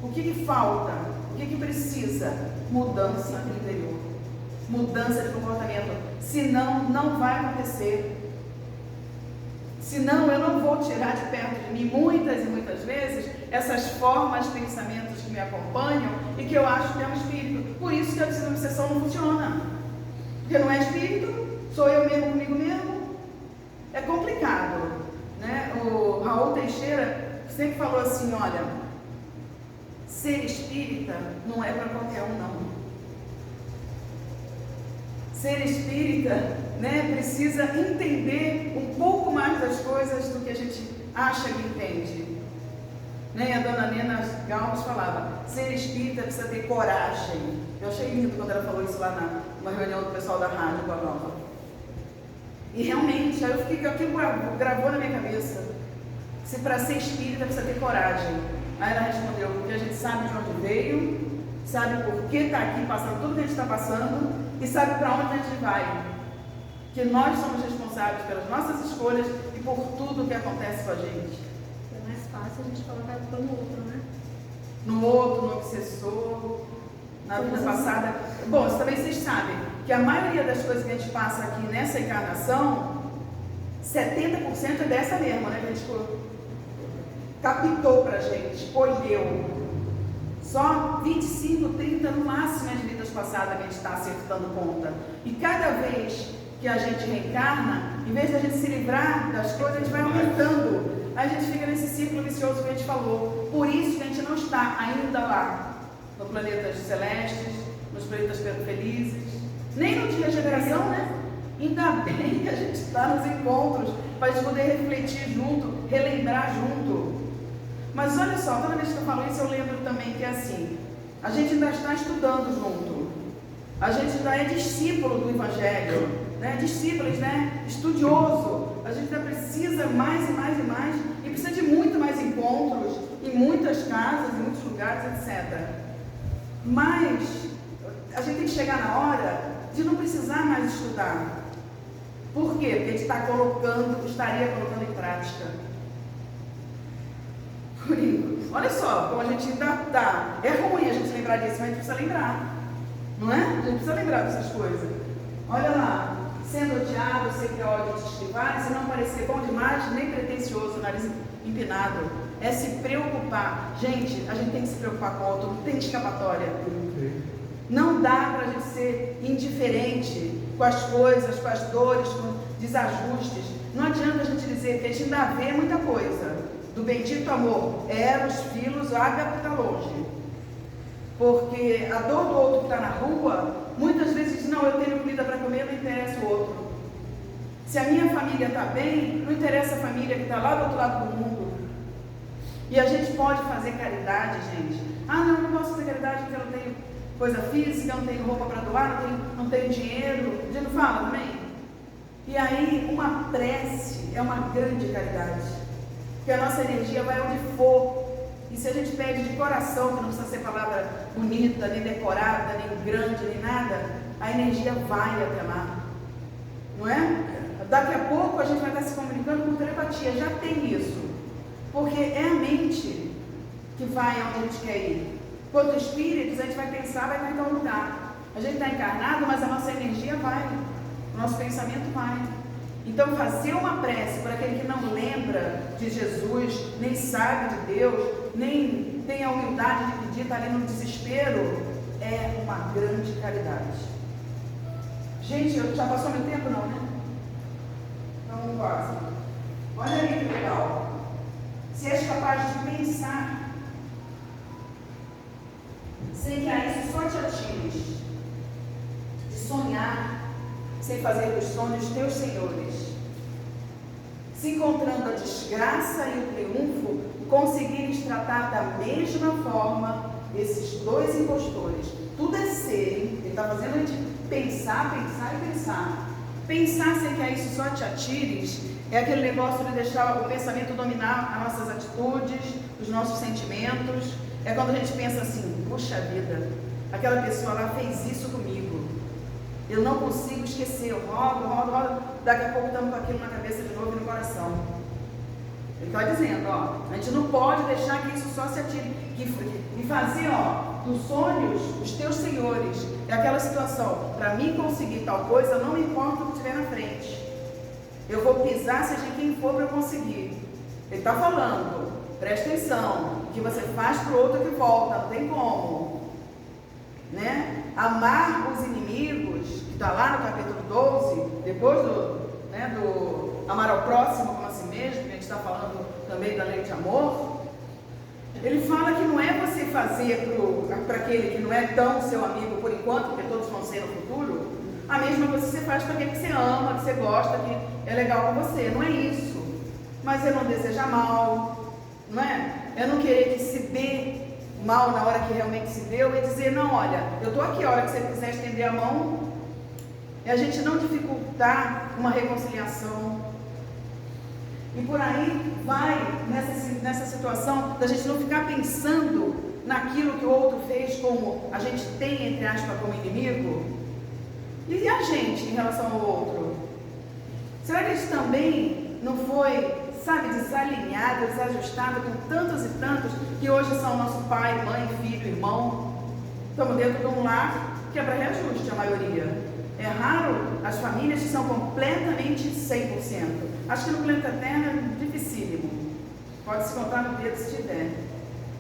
O que falta? O que precisa? Mudança interior, mudança de comportamento. Senão, não vai acontecer. Senão, eu não vou tirar de perto de mim, muitas e muitas vezes, essas formas, pensamentos que me acompanham e que eu acho que é um espírito. Por isso que a desobsessão não funciona. Porque não é espírito, sou eu mesmo comigo mesmo. É complicado, né? O Raul Teixeira sempre falou assim, olha, ser espírita não é para qualquer um, não. Ser espírita, né, precisa entender um pouco mais das coisas do que a gente acha que entende. Né? A dona Nena Galvez falava, ser espírita precisa ter coragem. Eu achei lindo quando ela falou isso lá numa reunião do pessoal da rádio com a Nova. E realmente, aí eu fiquei, aquilo gravou na minha cabeça. Se para ser espírita precisa ter coragem. Aí ela respondeu, porque a gente sabe de onde veio, sabe por que está aqui passando tudo que a gente está passando e sabe para onde a gente vai. Que nós somos responsáveis pelas nossas escolhas e por tudo que acontece com a gente. É mais fácil a gente colocar a culpa no outro, né? No outro, no obsessor, na vida passada. Bom, isso também vocês sabem que a maioria das coisas que a gente passa aqui nessa encarnação, 70% é dessa mesma, né? Que a gente captou pra gente, escolheu. Só 25, 30 no máximo de vidas passadas que a gente está acertando conta. E cada vez que a gente reencarna, em vez de a gente se livrar das coisas, a gente vai aumentando. Aí a gente fica nesse círculo vicioso que a gente falou. Por isso que a gente não está ainda lá, no planetas celestes, nos planetas felizes, nem no de regeneração, né? Ainda bem que a gente está nos encontros, para a gente poder refletir junto, relembrar junto. Mas olha só, toda vez que eu falo isso, eu lembro também que é assim, a gente ainda está estudando junto, a gente ainda é discípulo do Evangelho, né? Discípulos, né? Estudioso, a gente ainda precisa mais e mais e mais, e precisa de muito mais encontros, em muitas casas, em muitos lugares, etc. Mas a gente tem que chegar na hora de não precisar mais estudar. Por quê? Porque a gente estaria colocando em prática. Olha só, como a gente ainda está. É ruim a gente lembrar disso, mas a gente precisa lembrar. Não é? A gente precisa lembrar dessas coisas. Olha lá, sendo odiado, sempre ódio te esquivar, se não parecer bom demais, nem pretencioso, nariz empinado. É se preocupar. Gente, a gente tem que se preocupar com o outro, não tem escapatória. Não dá para a gente ser indiferente com as coisas, com as dores, com desajustes. Não adianta a gente dizer que a gente ainda vê muita coisa. Do bendito amor, Eros, Filos, Ágape está longe. Porque a dor do outro que está na rua, muitas vezes diz, não, eu tenho comida para comer, não interessa o outro. Se a minha família está bem, não interessa a família que está lá do outro lado do mundo. E a gente pode fazer caridade, gente. Ah, não, eu não posso fazer caridade porque eu não tenho coisa física, eu não tenho roupa para doar, não tenho dinheiro. A gente não fala também? E aí, uma prece é uma grande caridade. Porque a nossa energia vai onde for. E se a gente pede de coração, que não precisa ser palavra bonita, nem decorada, nem grande, nem nada, a energia vai até lá. Não é? Daqui a pouco a gente vai estar se comunicando com telepatia, já tem isso. Porque é a mente que vai onde a gente quer ir. Quanto espíritos, a gente vai pensar, vai estar em tal lugar. A gente está encarnado, mas a nossa energia vai, o nosso pensamento vai. Então, fazer uma prece para aquele que não lembra de Jesus, nem sabe de Deus, nem tem a humildade de pedir, está ali no desespero, é uma grande caridade. Gente, já passou meu tempo, não, né? Então, quase. Olha aí que legal. Se és capaz de pensar, sem que a isso só te atires, de sonhar, sem fazer dos sonhos teus senhores, se encontrando a desgraça e o triunfo, conseguires tratar da mesma forma esses dois impostores. Tudo é ser, hein? Ele está fazendo a gente pensar, pensar e pensar. Pensar sem que a isso só te atires é aquele negócio de deixar o pensamento dominar as nossas atitudes, os nossos sentimentos. É quando a gente pensa assim, poxa vida, aquela pessoa lá fez isso comigo. Eu não consigo esquecer, eu rodo, daqui a pouco estamos com aquilo na cabeça de novo e no coração. Ele está dizendo, ó, a gente não pode deixar que isso só se atire, e fazer, ó, dos sonhos os teus senhores. É aquela situação, para mim conseguir tal coisa, não importa o que estiver na frente. Eu vou pisar, seja quem for, para eu conseguir. Ele está falando, presta atenção, o que você faz para o outro que volta, não tem como. Né? Amar os inimigos, que está lá no capítulo 12, depois do amar ao próximo como a si mesmo, que a gente está falando também da lei de amor. Ele fala que não é você fazer para aquele que não é tão seu amigo por enquanto, porque todos vão ser no futuro, a mesma coisa que você faz para aquele que você ama, que você gosta, que é legal com você. Não é isso. Mas é não desejar mal, não é? É não querer que se dê mal na hora que realmente se deu e dizer, não, olha, eu estou aqui a hora que você quiser estender a mão, e a gente não dificultar uma reconciliação. E por aí vai nessa situação da gente não ficar pensando naquilo que o outro fez como a gente tem, entre aspas, como inimigo. E a gente em relação ao outro? Será que a gente também não foi, sabe, desalinhado, desajustado com tantos e tantos que hoje são nosso pai, mãe, filho, irmão? Estamos dentro de um lar que é para reajuste, a maioria. É raro as famílias que são completamente 100%. Acho que no planeta Terra é dificílimo. Pode se contar no dedo se tiver.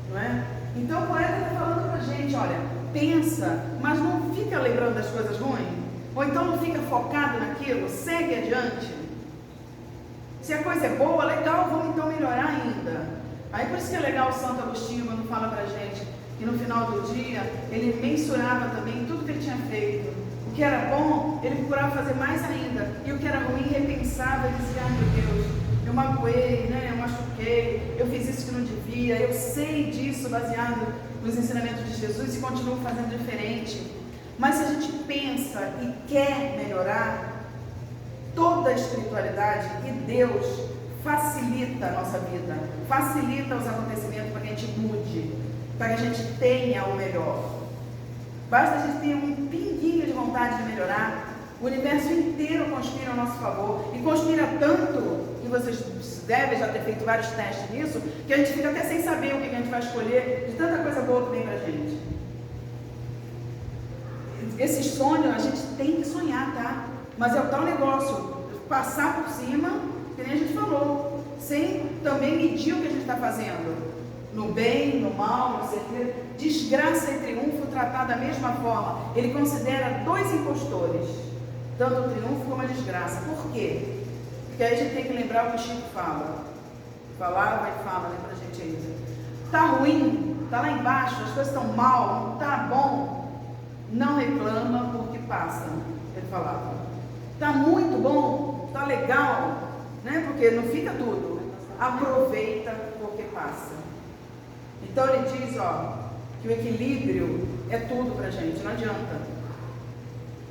Não é? Então o poeta está falando para a gente, olha, pensa, mas não fica lembrando das coisas ruins. Ou então não fica focado naquilo, segue adiante. Se a coisa é boa, legal, vamos então melhorar ainda. Aí por isso que é legal o Santo Agostinho quando fala para a gente que no final do dia ele mensurava também tudo que ele tinha feito. O que era bom, ele procurava fazer mais ainda. E o que era ruim, repensava e dizia, ah, meu Deus, eu magoei, né? Eu machuquei, eu fiz isso que não devia, eu sei disso baseado nos ensinamentos de Jesus e continuo fazendo diferente. Mas se a gente pensa e quer melhorar, toda a espiritualidade e Deus facilita a nossa vida, facilita os acontecimentos para que a gente mude, para que a gente tenha o melhor. Basta a gente ter um pinguinho de vontade de melhorar, o universo inteiro conspira ao nosso favor, e conspira tanto, que vocês devem já ter feito vários testes nisso, que a gente fica até sem saber o que a gente vai escolher, de tanta coisa boa que vem pra gente. Esses sonhos a gente tem que sonhar, tá? Mas é o tal negócio, passar por cima, que nem a gente falou, sem também medir o que a gente está fazendo. No bem, no mal, no certeza, desgraça e triunfo tratar da mesma forma. Ele considera dois impostores, tanto o triunfo como a desgraça. Por quê? Porque aí a gente tem que lembrar o que o Chico fala. Falava e fala, né, pra gente aí. Tá ruim, tá lá embaixo, as coisas estão mal, não tá bom, não reclama porque passa. Ele falava. Tá muito bom, tá legal, né? Porque não fica tudo. Aproveita porque passa. Então ele diz, que o equilíbrio é tudo pra gente, não adianta.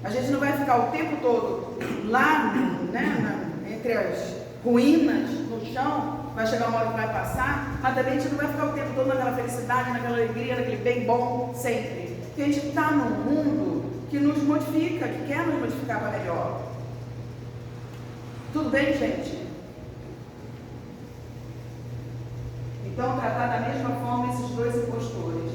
A gente não vai ficar o tempo todo lá, né, entre as ruínas, no chão. Vai chegar uma hora que vai passar, mas também a gente não vai ficar o tempo todo naquela felicidade, naquela alegria, naquele bem bom, sempre. Porque a gente está num mundo que nos modifica, que quer nos modificar para melhor. Tudo bem, gente? Então, tratar da mesma forma esses dois impostores.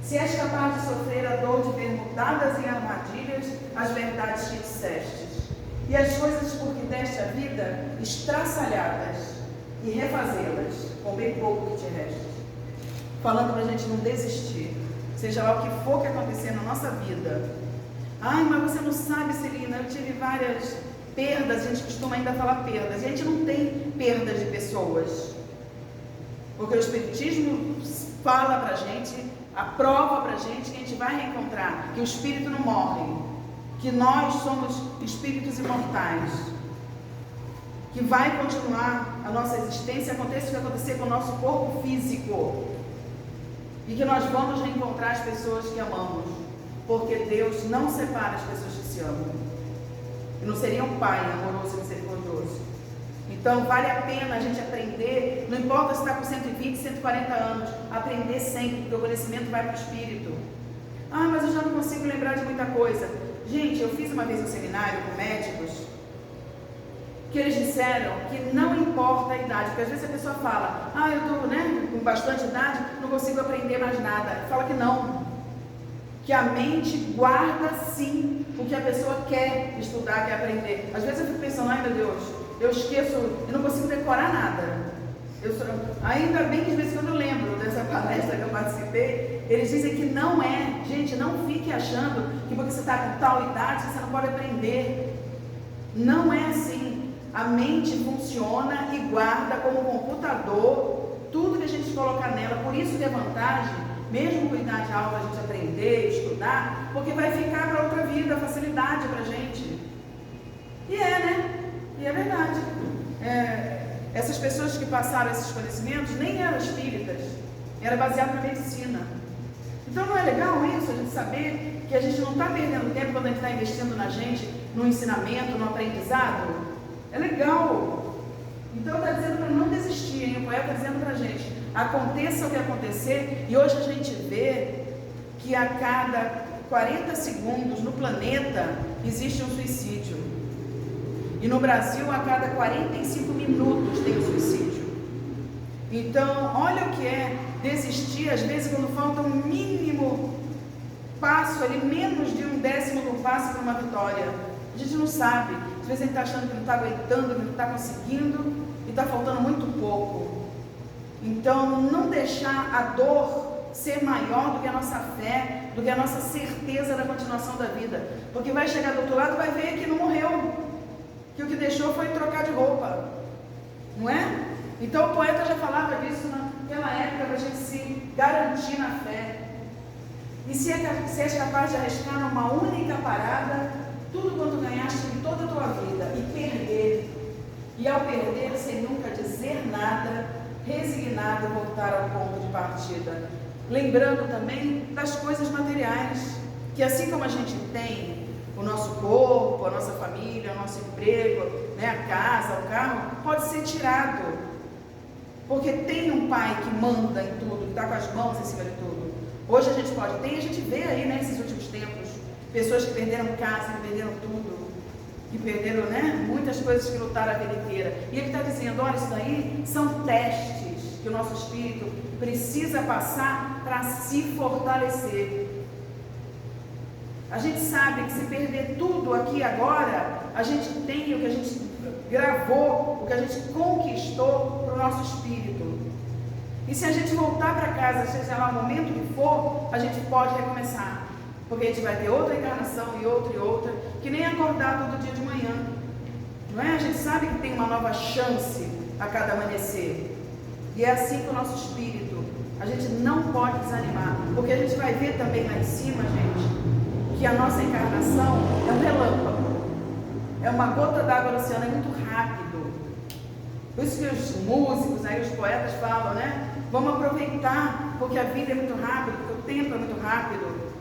Se és capaz de sofrer a dor de ver mudadas em armadilhas as verdades que dissestes, e as coisas por que deste a vida estraçalhadas, e refazê-las com bem pouco que te resta. Falando para a gente não desistir, seja lá o que for que acontecer na nossa vida. Ai, mas você não sabe, Celina, eu tive várias perdas, a gente costuma ainda falar perdas, e a gente não tem perdas de pessoas, porque o Espiritismo fala para a gente, aprova para a gente que a gente vai reencontrar, que o Espírito não morre, que nós somos espíritos imortais, que vai continuar a nossa existência, aconteça o que acontecer com o nosso corpo físico, e que nós vamos reencontrar as pessoas que amamos, porque Deus não separa as pessoas que se amam, e não seria um Pai amoroso e misericordioso. Então vale a pena a gente aprender, não importa se está com 120, 140 anos, aprender sempre, porque o conhecimento vai para o espírito. Ah, mas eu já não consigo lembrar de muita coisa. Gente, eu fiz uma vez um seminário com médicos, que eles disseram que não importa a idade, porque às vezes a pessoa fala, eu estou com bastante idade, não consigo aprender mais nada. Fala que não, que a mente guarda sim o que a pessoa quer estudar, quer aprender. Às vezes eu fico pensando, ai meu Deus, eu esqueço, eu não consigo decorar nada. Ainda bem que de vez em quando eu lembro dessa palestra que eu participei, eles dizem que não é, gente, não fique achando que porque você está com tal idade você não pode aprender. Não é assim. A mente funciona e guarda como um computador tudo que a gente colocar nela. Por isso que é vantagem, mesmo com idade alta, a gente aprender, estudar, porque vai ficar para outra vida, facilidade para a gente. E né? E é verdade. Essas pessoas que passaram esses conhecimentos nem eram espíritas, era baseado na medicina. Então não é legal isso, a gente saber que a gente não está perdendo tempo quando a gente está investindo na gente, no ensinamento, no aprendizado? É legal. Então está dizendo para não desistir, hein? O poeta está dizendo para a gente, aconteça o que acontecer, e hoje a gente vê que a cada 40 segundos no planeta existe um suicídio. E no Brasil, a cada 45 minutos tem um suicídio. Então, olha o que é desistir, às vezes, quando falta um mínimo passo ali, menos de um décimo do passo para uma vitória. A gente não sabe. Às vezes a gente está achando que não está aguentando, que não está conseguindo, e está faltando muito pouco. Então, não deixar a dor ser maior do que a nossa fé, do que a nossa certeza da continuação da vida. Porque vai chegar do outro lado e vai ver que não morreu, que o que deixou foi trocar de roupa, não é? Então o poeta já falava disso naquela época, para a gente se garantir na fé. E se és capaz de arriscar numa única parada tudo quanto ganhaste em toda a tua vida e perder, e ao perder sem nunca dizer nada, resignado voltar ao ponto de partida, lembrando também das coisas materiais, que assim como a gente tem o nosso corpo, a nossa família, o nosso emprego, a casa, o carro, pode ser tirado, porque tem um pai que manda em tudo, que está com as mãos em cima de tudo. Hoje a gente vê aí nesses últimos tempos, pessoas que perderam casa, que perderam tudo, que perderam muitas coisas que lutaram a vida inteira. E ele está dizendo, olha, isso daí são testes que o nosso espírito precisa passar para se fortalecer. A gente sabe que se perder tudo aqui agora, a gente tem o que a gente gravou, o que a gente conquistou para o nosso espírito. E se a gente voltar para casa, seja lá o momento que for, a gente pode recomeçar. Porque a gente vai ter outra encarnação e outra, que nem acordar todo dia de manhã. Não é? A gente sabe que tem uma nova chance a cada amanhecer. E é assim com o nosso espírito. A gente não pode desanimar. Porque a gente vai ver também lá em cima, gente, que a nossa encarnação é um relâmpago. é uma gota d'água no oceano, é muito rápido. Por isso que os músicos, aí, os poetas falam, né? Vamos aproveitar, porque a vida é muito rápida, porque o tempo é muito rápido.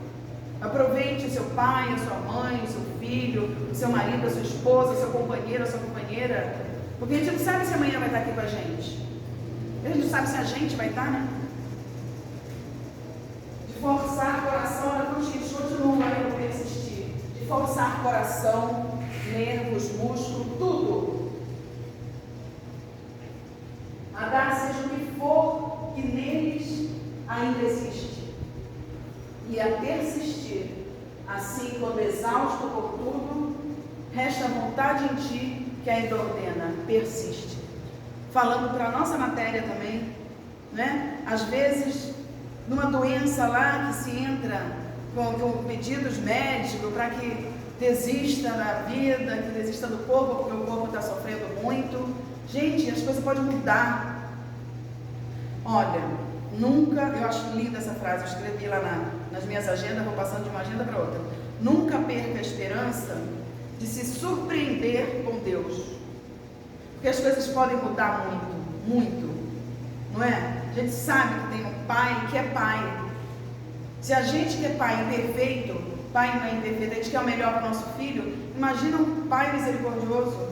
Aproveite o seu pai, a sua mãe, o seu filho, o seu marido, a sua esposa, o seu companheiro, a sua companheira. Porque a gente não sabe se amanhã vai estar aqui com a gente. A gente não sabe se a gente vai estar, né? De forçar o coração, a consciência continua a persistir. De forçar coração, nervos, músculo, tudo. A dar seja o que for que neles ainda existe. E a persistir, assim quando exausto por tudo, resta vontade em ti que ainda ordena, persiste. Falando para a nossa matéria também, né? Às vezes, numa doença lá que se entra com pedidos médicos para que desista da vida, que desista do corpo, porque o corpo está sofrendo muito. Gente, as coisas podem mudar. Olha, nunca, eu acho linda essa frase, eu escrevi lá nas minhas agendas, vou passando de uma agenda para outra. Nunca perca a esperança de se surpreender com Deus. Porque as coisas podem mudar muito, muito, não é? A gente sabe que tem um pai que é pai. Se a gente que é pai imperfeito, pai e mãe imperfeito, a gente quer o melhor para o nosso filho, imagina um pai misericordioso,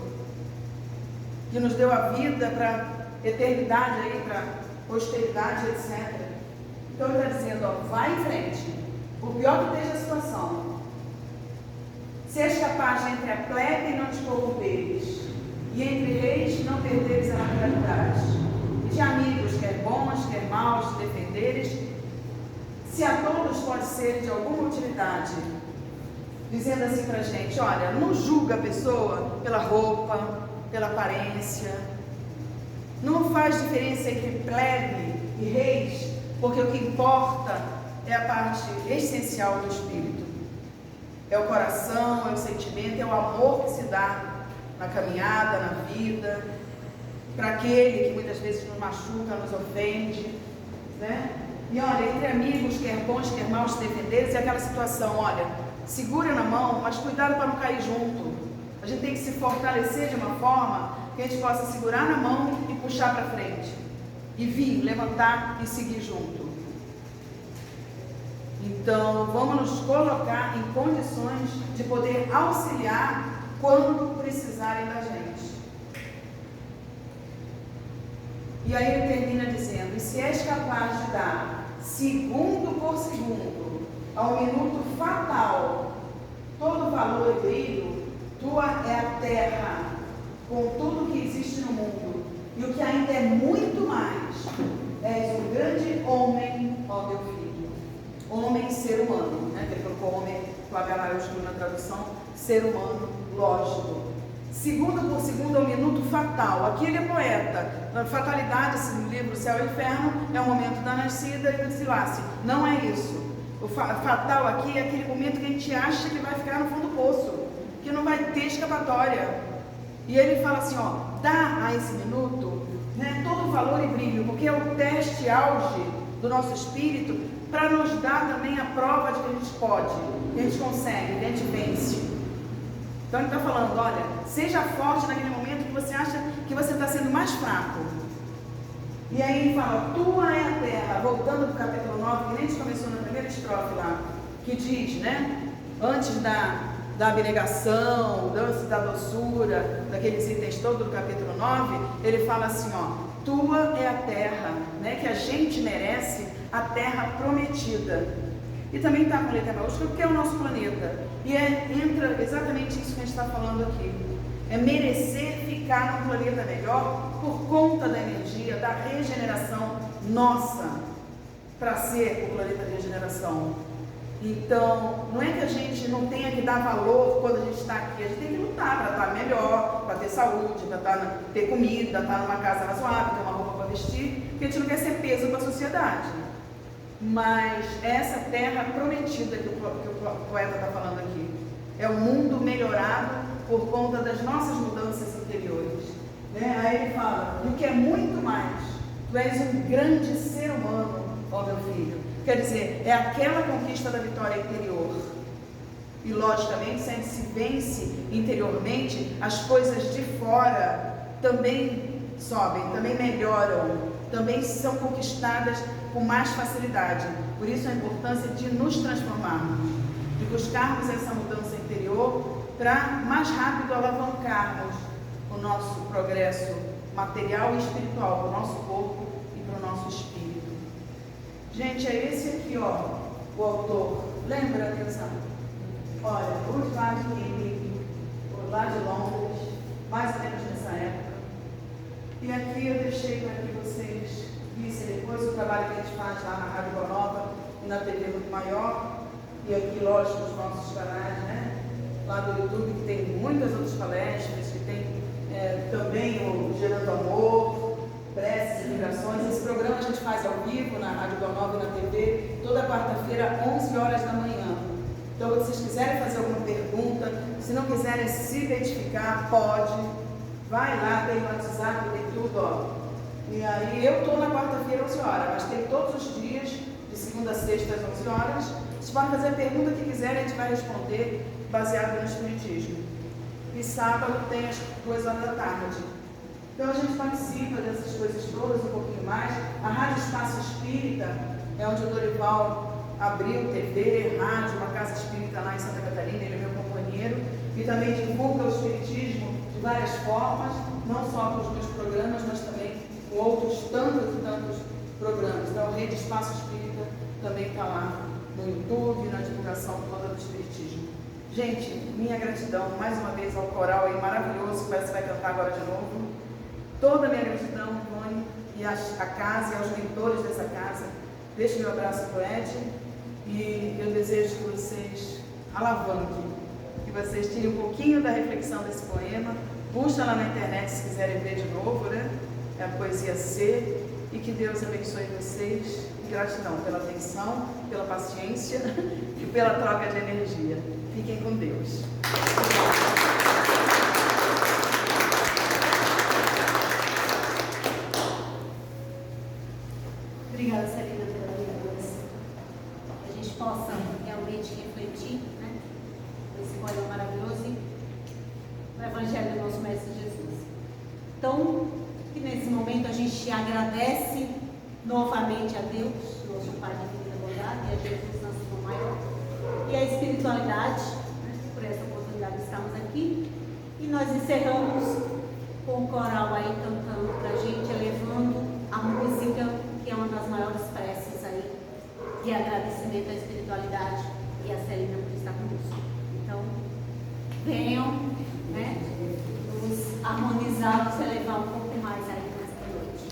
que nos deu a vida para eternidade aí, para posteridade, etc. Então ele está dizendo, ó, vai em frente, por pior que esteja a situação. Seja capaz de entre a plebe e não te corromperes, e entre reis não perderes a naturalidade, e de amigos, quer bons, quer maus, te defenderes, se a todos pode ser de alguma utilidade, dizendo assim para a gente, olha, não julga a pessoa pela roupa, pela aparência, não faz diferença entre plebe e reis, porque o que importa é a parte essencial do espírito. É o coração, é o sentimento, é o amor que se dá na caminhada, na vida, para aquele que muitas vezes nos machuca, nos ofende, né? E olha, entre amigos, quer bons, quer maus, se defenderes, é aquela situação, olha, segura na mão, mas cuidado para não cair junto. A gente tem que se fortalecer de uma forma que a gente possa segurar na mão e puxar para frente. E vir, levantar e seguir junto. Então, vamos nos colocar em condições de poder auxiliar quando precisarem da gente. E aí ele termina dizendo, e se és capaz de dar, segundo por segundo, ao minuto fatal, todo valor e brilho, tua é a terra, com tudo que existe no mundo, e o que ainda é muito mais, és um grande homem, ó meu filho. Homem, ser humano, né? Ele colocou homem com H maiúsculo na tradução, ser humano, lógico. Segundo por segundo é um minuto fatal. Aqui ele é poeta. Na fatalidade, esse livro Céu e Inferno, é o momento da nascida e do desenlace. Não é isso. O fatal aqui é aquele momento que a gente acha que vai ficar no fundo do poço, que não vai ter escapatória. E ele fala assim, ó, dá a esse minuto, né, todo o valor e brilho, porque é o teste auge do nosso espírito, para nos dar também a prova de que a gente pode, que a gente consegue, que a gente vence. Então ele está falando, olha, seja forte naquele momento que você acha que você está sendo mais fraco. E aí ele fala, tua é a terra, voltando para o capítulo 9, que nem a gente começou na primeira estrofe lá, que diz, né, antes da abnegação, da doçura, daqueles itens todos do capítulo 9, ele fala assim, ó, tua é a terra, né, que a gente merece, a terra prometida. E também está com letra maiúscula porque é o nosso planeta. E entra exatamente isso que a gente está falando aqui. É merecer ficar num planeta melhor por conta da energia, da regeneração nossa, para ser o planeta de regeneração. Então, não é que a gente não tenha que dar valor quando a gente está aqui, a gente tem que lutar para estar melhor, para ter saúde, para ter comida, estar numa casa razoável, ter uma roupa para vestir, porque a gente não quer ser peso para a sociedade. Mas essa terra prometida que o poeta está falando aqui, é o mundo melhorado por conta das nossas mudanças interiores. Né? Aí ele fala, o que é muito mais, tu és um grande ser humano, ó meu filho. Quer dizer, é aquela conquista da vitória interior. E logicamente, se a gente se vence interiormente, as coisas de fora também sobem, também melhoram, também são conquistadas com mais facilidade. Por isso a importância de nos transformarmos, de buscarmos essa mudança interior para mais rápido alavancarmos o nosso progresso material e espiritual, para o nosso corpo e para o nosso espírito. Gente, é esse aqui, ó, o autor. Lembra, atenção? Olha, Ruth Vardini, lá de Londres, mais ou menos nessa época. E aqui eu deixei para que vocês vissem depois o trabalho que a gente faz lá na Rádio Boa Nova e na TV Muito Maior. E aqui, lógico, os nossos canais, né? Lá do YouTube, que tem muitas outras palestras, que tem também o Gerando Amor, preces e ligações. Esse programa a gente faz ao vivo na Rádio Boa Nova e na TV, toda quarta-feira, 11 horas da manhã. Então, se vocês quiserem fazer alguma pergunta, se não quiserem se identificar, pode. Vai lá, tem o WhatsApp, tem tudo, ó. E aí, eu estou na quarta-feira, 11 horas, mas tem todos os dias, de segunda a sexta, às 11 horas. Vocês podem fazer a pergunta que quiserem, a gente vai responder, baseado no Espiritismo. E sábado tem as 2 horas da tarde. Então, a gente participa dessas coisas todas, um pouquinho mais. A Rádio Espaço Espírita é onde o Dorival abriu TV, rádio, uma casa espírita lá em Santa Catarina, ele é meu companheiro, e também divulga o espiritismo de várias formas, não só com os meus programas, mas também com outros tantos e tantos programas. Então, a Rede Espaço Espírita também está lá no YouTube, na divulgação toda do espiritismo. Gente, minha gratidão mais uma vez ao coral aí maravilhoso, que parece que vai cantar agora de novo. Toda a minha gratidão, Tony, e a casa e aos mentores dessa casa. Deixo meu abraço para o Ed. E eu desejo que vocês alavanquem, que vocês tirem um pouquinho da reflexão desse poema, puxa lá na internet se quiserem ver de novo, né? É a poesia C, e que Deus abençoe vocês. E gratidão pela atenção, pela paciência e pela troca de energia. Fiquem com Deus. Obrigada, Celina, pela lembrança. Que a gente possa realmente refletir, né? Esse poema maravilhoso e o Evangelho do nosso Mestre Jesus. Então, que nesse momento a gente agradece novamente a Deus, nosso Pai de vida e bondade, e a Jesus, nosso irmão maior, e a espiritualidade, né? Por essa oportunidade de estarmos aqui. E nós encerramos com o coral aí cantando para a gente, elevando a música, que é uma das maiores preces aí, de agradecimento à espiritualidade e à Celina por estar conosco. Então, venham, né, nos harmonizar, nos elevar um pouco mais aí nesta noite.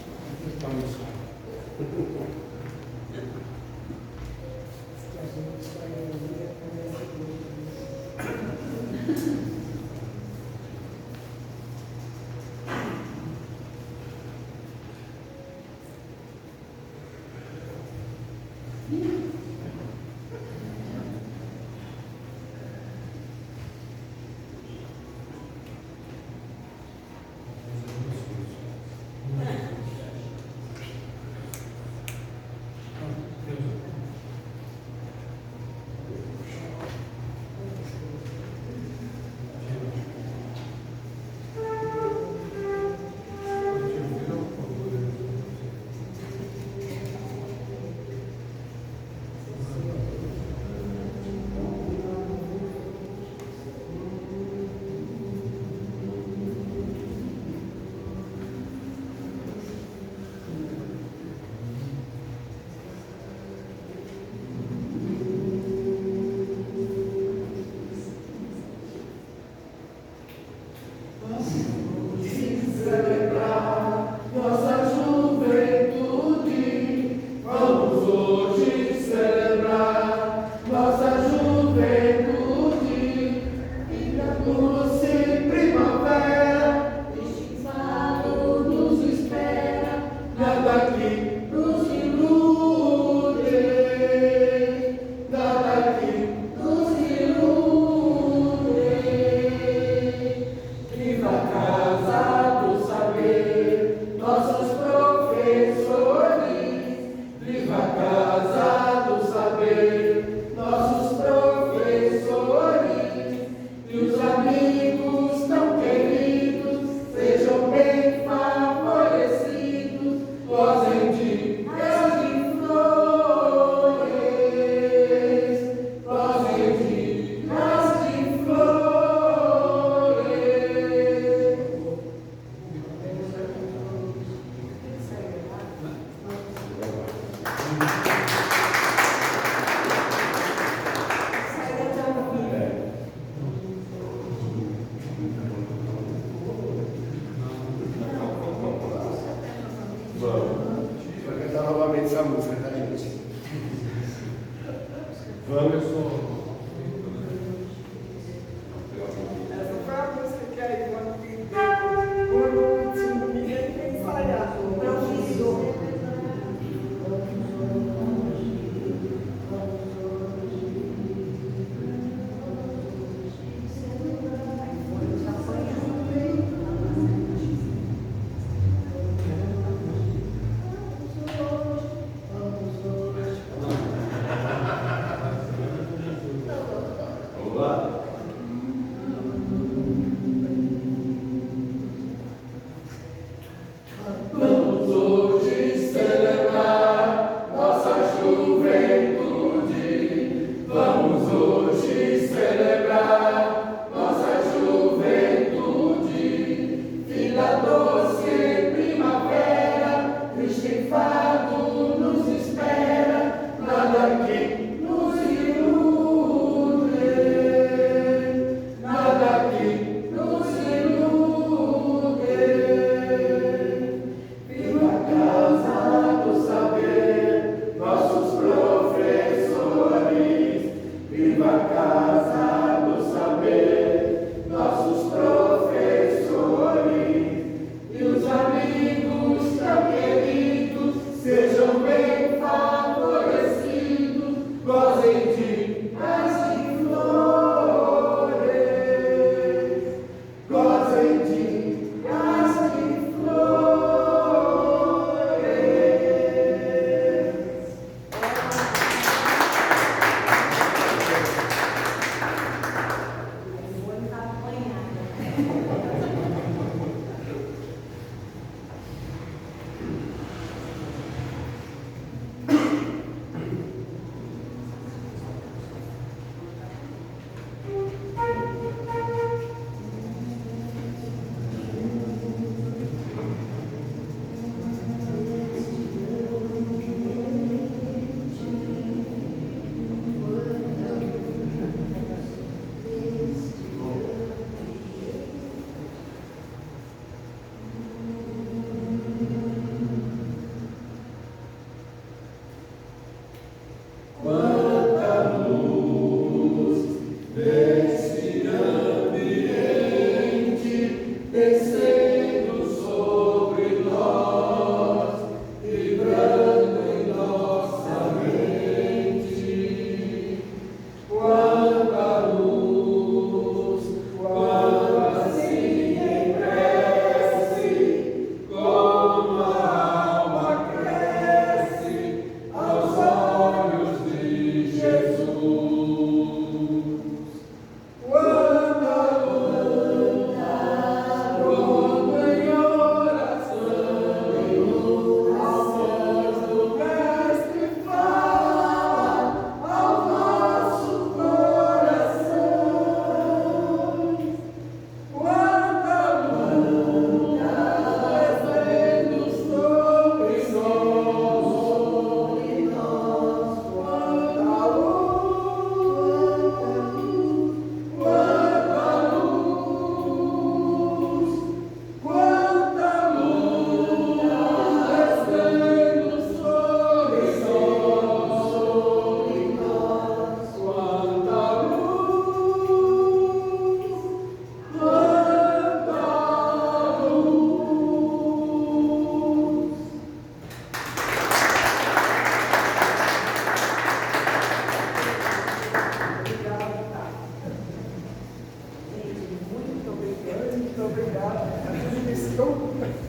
Vamos. Essa foi a música que a Ivana pediu por último, ninguém tem ensaiado.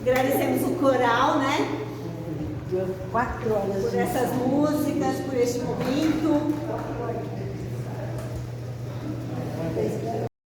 Agradecemos o coral, né? 4 horas. Por essas músicas, por